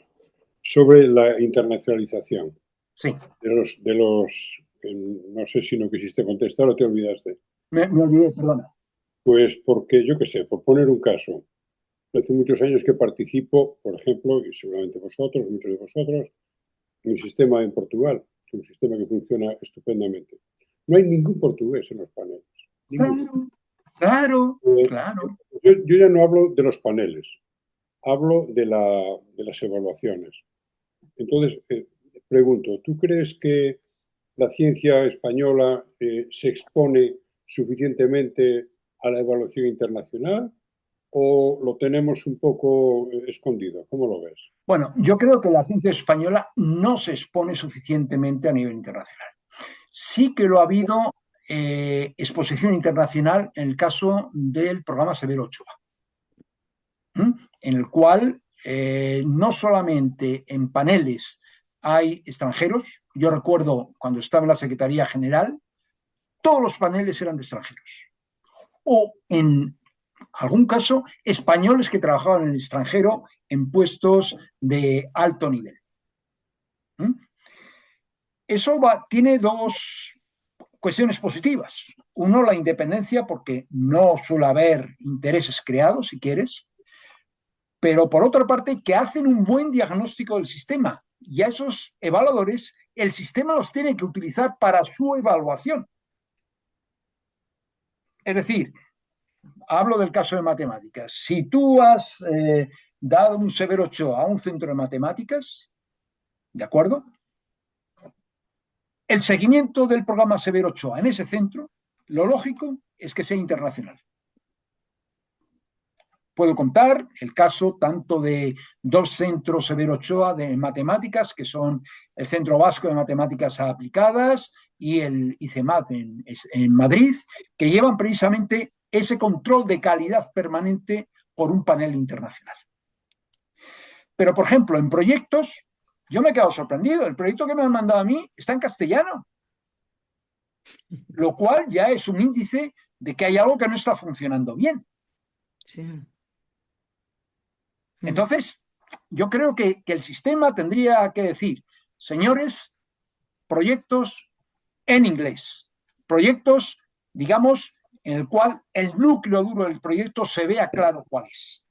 S4: sobre la internacionalización.
S2: Sí.
S4: No sé si no quisiste contestar o te olvidaste.
S2: Me olvidé, perdona.
S4: Pues porque, yo qué sé, por poner un caso, hace muchos años que participo, por ejemplo, y seguramente vosotros, muchos de vosotros, en el sistema en Portugal, un sistema que funciona estupendamente. No hay ningún portugués en los paneles.
S2: Claro.
S4: Yo ya no hablo de los paneles, hablo de las evaluaciones. Entonces, pregunto, ¿tú crees que la ciencia española se expone suficientemente a la evaluación internacional o lo tenemos un poco escondido? ¿Cómo lo ves?
S2: Bueno, yo creo que la ciencia española no se expone suficientemente a nivel internacional. Sí que lo ha habido exposición internacional en el caso del programa Severo Ochoa, en el cual no solamente en paneles hay extranjeros. Yo recuerdo cuando estaba en la Secretaría General, todos los paneles eran de extranjeros. O en algún caso, españoles que trabajaban en el extranjero en puestos de alto nivel. Eso tiene dos cuestiones positivas. Uno, la independencia, porque no suele haber intereses creados, si quieres, pero por otra parte, que hacen un buen diagnóstico del sistema. Y a esos evaluadores, el sistema los tiene que utilizar para su evaluación. Es decir, hablo del caso de matemáticas. Si tú has dado un Severo Ochoa a un centro de matemáticas, ¿de acuerdo? El seguimiento del programa Severo Ochoa en ese centro, lo lógico es que sea internacional. Puedo contar el caso tanto de dos centros Severo Ochoa de matemáticas, que son el Centro Vasco de Matemáticas Aplicadas y el ICEMAT en Madrid, que llevan precisamente ese control de calidad permanente por un panel internacional. Pero, por ejemplo, en proyectos, yo me he quedado sorprendido. El proyecto que me han mandado a mí está en castellano, lo cual ya es un índice de que hay algo que no está funcionando bien.
S5: Sí.
S2: Entonces, yo creo que el sistema tendría que decir, señores, proyectos en inglés, proyectos, digamos, en el cual el núcleo duro del proyecto se vea claro cuál es.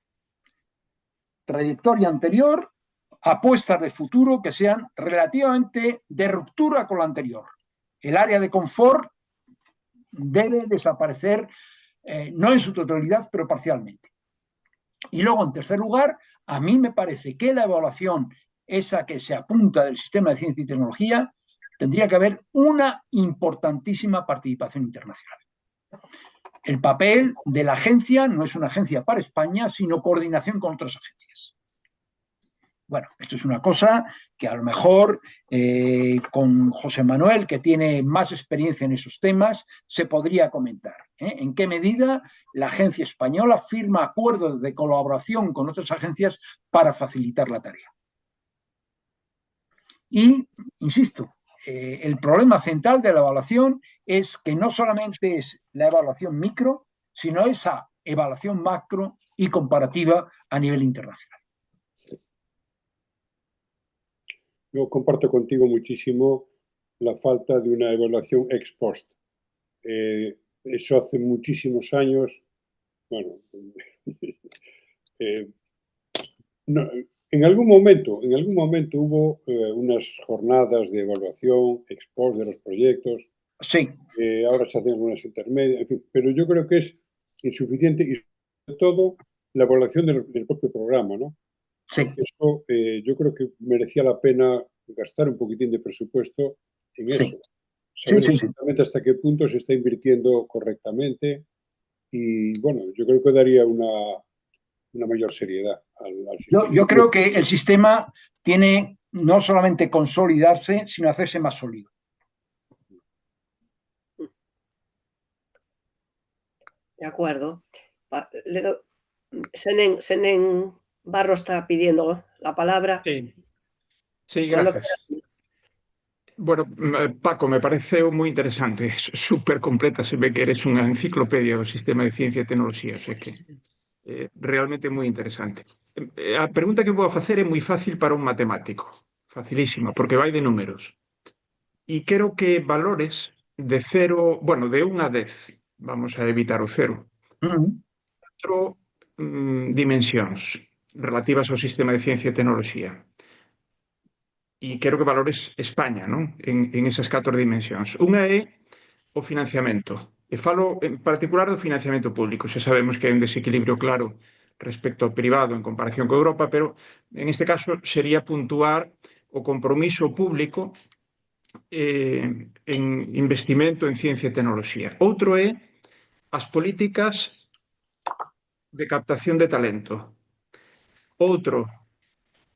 S2: Trayectoria anterior, apuestas de futuro que sean relativamente de ruptura con la anterior. El área de confort debe desaparecer, no en su totalidad, pero parcialmente. Y luego, en tercer lugar, a mí me parece que la evaluación, esa que se apunta del sistema de ciencia y tecnología, tendría que haber una importantísima participación internacional. El papel de la agencia no es una agencia para España, sino coordinación con otras agencias. Bueno, esto es una cosa que a lo mejor con José Manuel, que tiene más experiencia en esos temas, se podría comentar. ¿En qué medida la agencia española firma acuerdos de colaboración con otras agencias para facilitar la tarea? Y, insisto, el problema central de la evaluación es que no solamente es la evaluación micro, sino esa evaluación macro y comparativa a nivel internacional.
S4: Yo comparto contigo muchísimo la falta de una evaluación ex post. Eso hace muchísimos años, bueno, no, en algún momento hubo unas jornadas de evaluación ex post de los proyectos.
S2: Sí.
S4: Ahora se hacen algunas intermedias, en fin, pero yo creo que es insuficiente y sobre todo la evaluación del propio programa, ¿no?
S2: Sí.
S4: Eso yo creo que merecía la pena gastar un poquitín de presupuesto en eso. Saber exactamente hasta qué punto se está invirtiendo correctamente y, bueno, yo creo que daría una mayor seriedad al sistema.
S2: Yo creo que el sistema tiene no solamente consolidarse, sino hacerse más sólido.
S1: De acuerdo. Senén Barro está pidiendo la palabra.
S6: Sí, gracias. Bueno, Paco, me parece muy interesante, es súper completa, se ve que eres una enciclopedia del sistema de ciencia y tecnología, o sea que realmente muy interesante. A pregunta que vou facer é moi fácil para un matemático, facilísima, porque vai de números. E quero que valores de 0, bueno, de 1 a 10, vamos a evitar o 0, 4 dimensións relativas ao sistema de ciencia e tecnoloxía. E quero que valores España, non? En esas 4 dimensións. Unha é o financiamento. E falo en particular do financiamento público. Xa sabemos que hai un desequilibrio claro respecto ao privado en comparación con Europa, pero en este caso sería puntuar o compromiso público en investimento en ciencia e tecnoloxía. Outro é as políticas de captación de talento. Outro,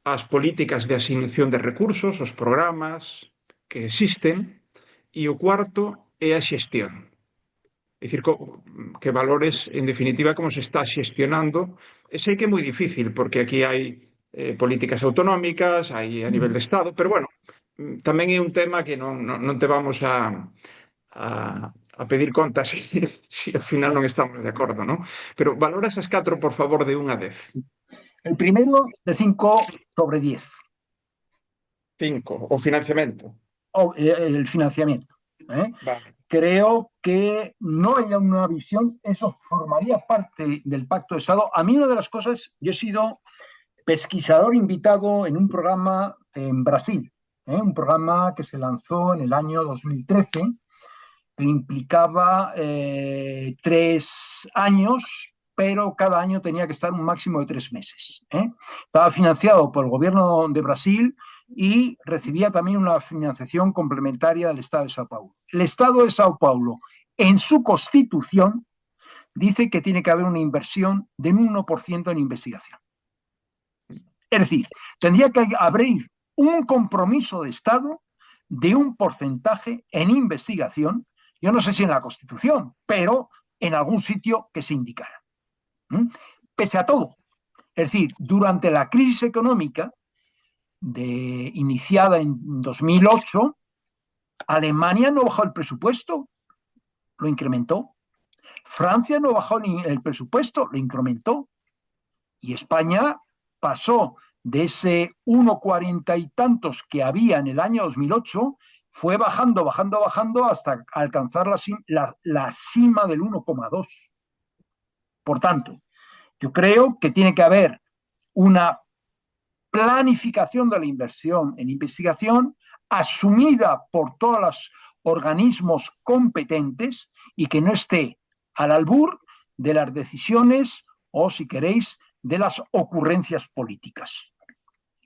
S6: as políticas de asignación de recursos, os programas que existen, e o cuarto é a xestión. É dicir, que valores, en definitiva, como se está xestionando. E sei que é moi difícil, porque aquí hai políticas autonómicas, hai a nivel de Estado, pero, bueno, tamén é un tema que non te vamos a pedir contas se ao final non estamos de acordo, non? Pero valora esas 4, por favor, de 1 a 10.
S2: El primero de 5 sobre 10.
S6: 5, o financiamento.
S2: El financiamiento.
S6: Vale.
S2: Creo que no haya una visión, eso formaría parte del Pacto de Estado. A mí una de las cosas, yo he sido pesquisador invitado en un programa en Brasil, un programa que se lanzó en el año 2013, que implicaba 3 años, pero cada año tenía que estar un máximo de 3 meses. Estaba financiado por el gobierno de Brasil y recibía también una financiación complementaria del Estado de Sao Paulo. El Estado de Sao Paulo, en su constitución, dice que tiene que haber una inversión de un 1% en investigación. Es decir, tendría que haber un compromiso de Estado de un porcentaje en investigación, yo no sé si en la Constitución, pero en algún sitio que se indicara. Pese a todo, es decir, durante la crisis económica iniciada en 2008, Alemania no bajó el presupuesto, lo incrementó. Francia no bajó el presupuesto, lo incrementó. Y España pasó de ese 1,40 y tantos que había en el año 2008, fue bajando hasta alcanzar la cima del 1,2. Por tanto, yo creo que tiene que haber una planificación de la inversión en investigación asumida por todos los organismos competentes y que no esté al albur de las decisiones o, si queréis, de las ocurrencias políticas.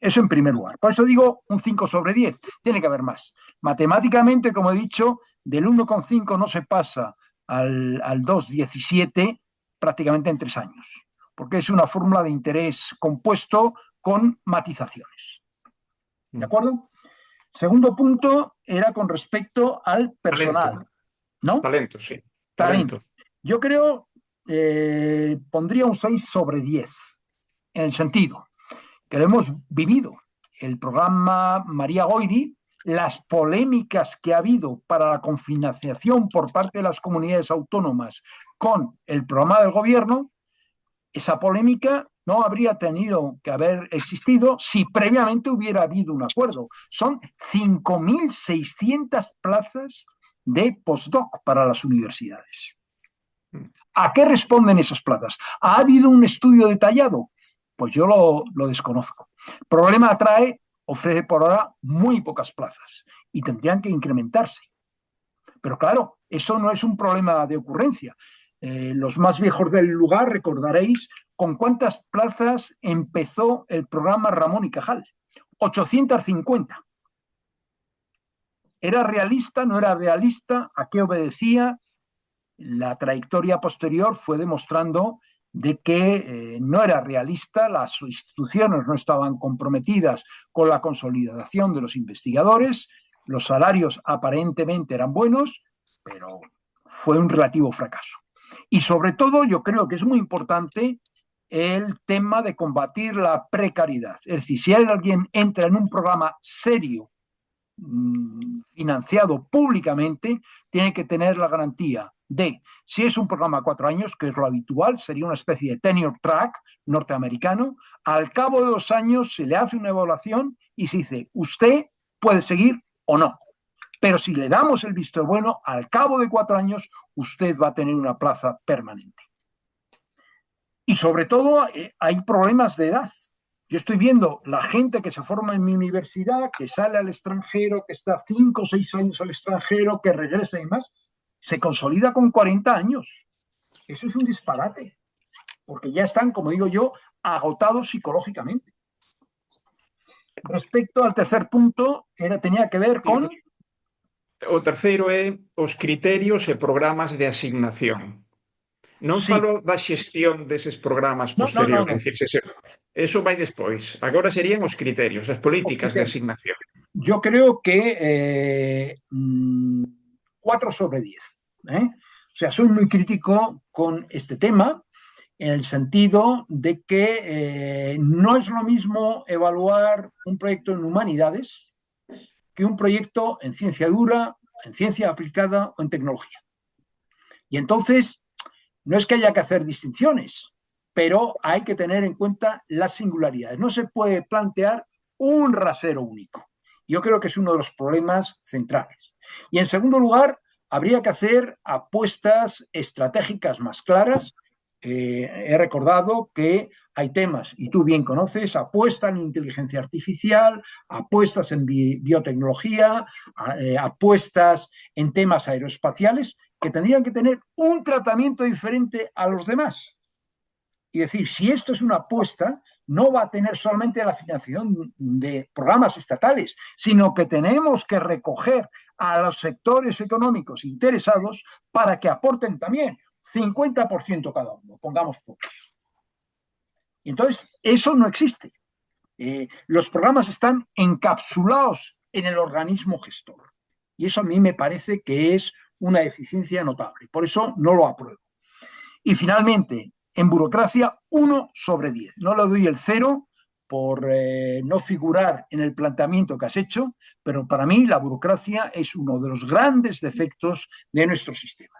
S2: Eso en primer lugar. Por eso digo un 5 sobre 10. Tiene que haber más. Matemáticamente, como he dicho, del 1,5 no se pasa al 2,17 prácticamente en 3 años, porque es una fórmula de interés compuesto con matizaciones. ¿De acuerdo? Segundo punto era con respecto al personal.
S6: Talento.
S2: ¿No?
S6: Talento, sí.
S2: Talento. Yo creo, pondría un 6 sobre 10, en el sentido que lo hemos vivido. El programa María Goiri, las polémicas que ha habido para la cofinanciación por parte de las comunidades autónomas con el programa del gobierno, esa polémica no habría tenido que haber existido si previamente hubiera habido un acuerdo. Son 5.600 plazas de postdoc para las universidades. ¿A qué responden esas plazas? ¿Ha habido un estudio detallado? Pues yo lo desconozco. El problema ofrece por ahora muy pocas plazas y tendrían que incrementarse. Pero claro, eso no es un problema de ocurrencia. Los más viejos del lugar recordaréis con cuántas plazas empezó el programa Ramón y Cajal. 850. ¿Era realista? ¿No era realista? ¿A qué obedecía? La trayectoria posterior fue demostrando de que no era realista, las instituciones no estaban comprometidas con la consolidación de los investigadores, los salarios aparentemente eran buenos, pero fue un relativo fracaso. Y sobre todo yo creo que es muy importante el tema de combatir la precariedad. Es decir, si alguien entra en un programa serio, financiado públicamente, tiene que tener la garantía de, si es un programa a 4 años, que es lo habitual, sería una especie de tenure track norteamericano, al cabo de 2 años se le hace una evaluación y se dice, usted puede seguir o no. Pero si le damos el visto bueno, al cabo de 4 años, usted va a tener una plaza permanente. Y sobre todo, hay problemas de edad. Yo estoy viendo la gente que se forma en mi universidad, que sale al extranjero, que está 5 o 6 años al extranjero, que regresa y más, se consolida con 40 años. Eso es un disparate, porque ya están, como digo yo, agotados psicológicamente. Respecto al tercer punto, tenía que ver con...
S6: O terceiro é os criterios e programas de asignación. Non
S2: Sí.
S6: falo da xestión deses programas posteriores, eso vai despois. Agora serían os criterios, as políticas de asignación.
S2: Yo creo que 4 sobre 10. O sea, soy muy crítico con este tema, en el sentido de que no es lo mismo evaluar un proyecto en humanidades que un proyecto en ciencia dura, en ciencia aplicada o en tecnología. Y entonces, no es que haya que hacer distinciones, pero hay que tener en cuenta las singularidades. No se puede plantear un rasero único. Yo creo que es uno de los problemas centrales. Y en segundo lugar, habría que hacer apuestas estratégicas más claras. He recordado que hay temas, y tú bien conoces, apuestas en inteligencia artificial, apuestas en biotecnología, apuestas en temas aeroespaciales, que tendrían que tener un tratamiento diferente a los demás. Y decir, si esto es una apuesta, no va a tener solamente la financiación de programas estatales, sino que tenemos que recoger a los sectores económicos interesados para que aporten también 50% cada uno, pongamos por caso. Y entonces, eso no existe. Los programas están encapsulados en el organismo gestor. Y eso a mí me parece que es una deficiencia notable. Por eso no lo apruebo. Y finalmente, en burocracia, 1 sobre 10. No le doy el 0 por no figurar en el planteamiento que has hecho, pero para mí la burocracia es uno de los grandes defectos de nuestro sistema.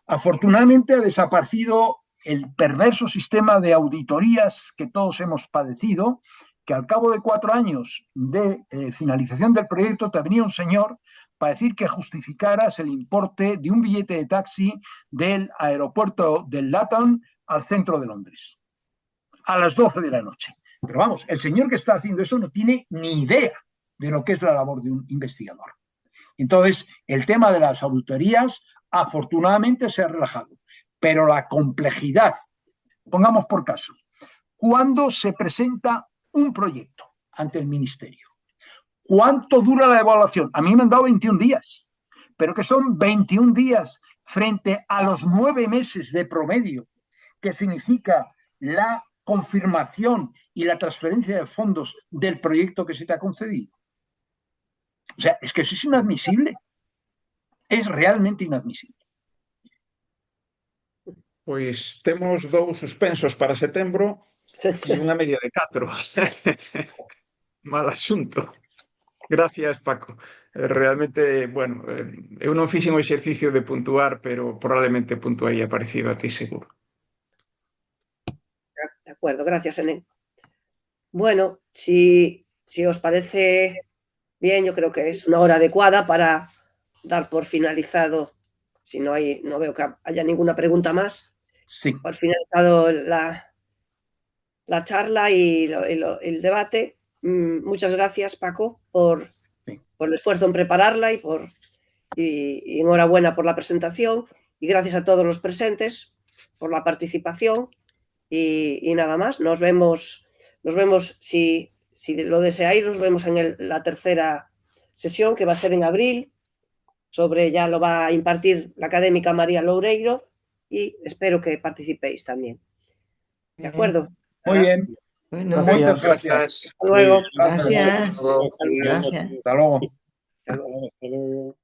S2: Afortunadamente ha desaparecido el perverso sistema de auditorías que todos hemos padecido, que al cabo de 4 años de finalización del proyecto te venía un señor para decir que justificaras el importe de un billete de taxi del aeropuerto del LATAM al centro de Londres, a las 12 de la noche. Pero vamos, el señor que está haciendo eso no tiene ni idea de lo que es la labor de un investigador. Entonces, el tema de las auditorías afortunadamente se ha relajado, pero la complejidad, pongamos por caso, ¿cuándo se presenta un proyecto ante el ministerio? ¿Cuánto dura la evaluación? A mí me han dado 21 días, pero que son 21 días frente a los 9 meses de promedio, que significa la confirmación y la transferencia de fondos del proyecto que se te ha concedido. O sea, es que eso es inadmisible. Es realmente inadmisible.
S6: Pois temos 2 suspensos para setembro e unha media de 4. Mal asunto. Gracias, Paco. Realmente, bueno, eu non fixen o exercicio de puntuar, pero probablemente puntuaría parecido a ti, seguro.
S1: De acuerdo, gracias, Enén. Bueno, si os parece bien, yo creo que es una hora adecuada para dar por finalizado, si no veo que haya ninguna pregunta más,
S2: Sí.
S1: por finalizado la charla y el debate. Muchas gracias, Paco, por el esfuerzo en prepararla y enhorabuena por la presentación, y gracias a todos los presentes por la participación, y nada más. Nos vemos, si lo deseáis, nos vemos en la tercera sesión, que va a ser en abril, ya lo va a impartir la académica María Loureiro, y espero que participéis también. ¿De acuerdo?
S2: Muy bien.
S5: Bueno,
S2: Muchas gracias.
S1: Hasta luego.
S5: Gracias.
S2: Hasta luego.
S5: Gracias.
S2: Hasta luego.
S4: Hasta luego.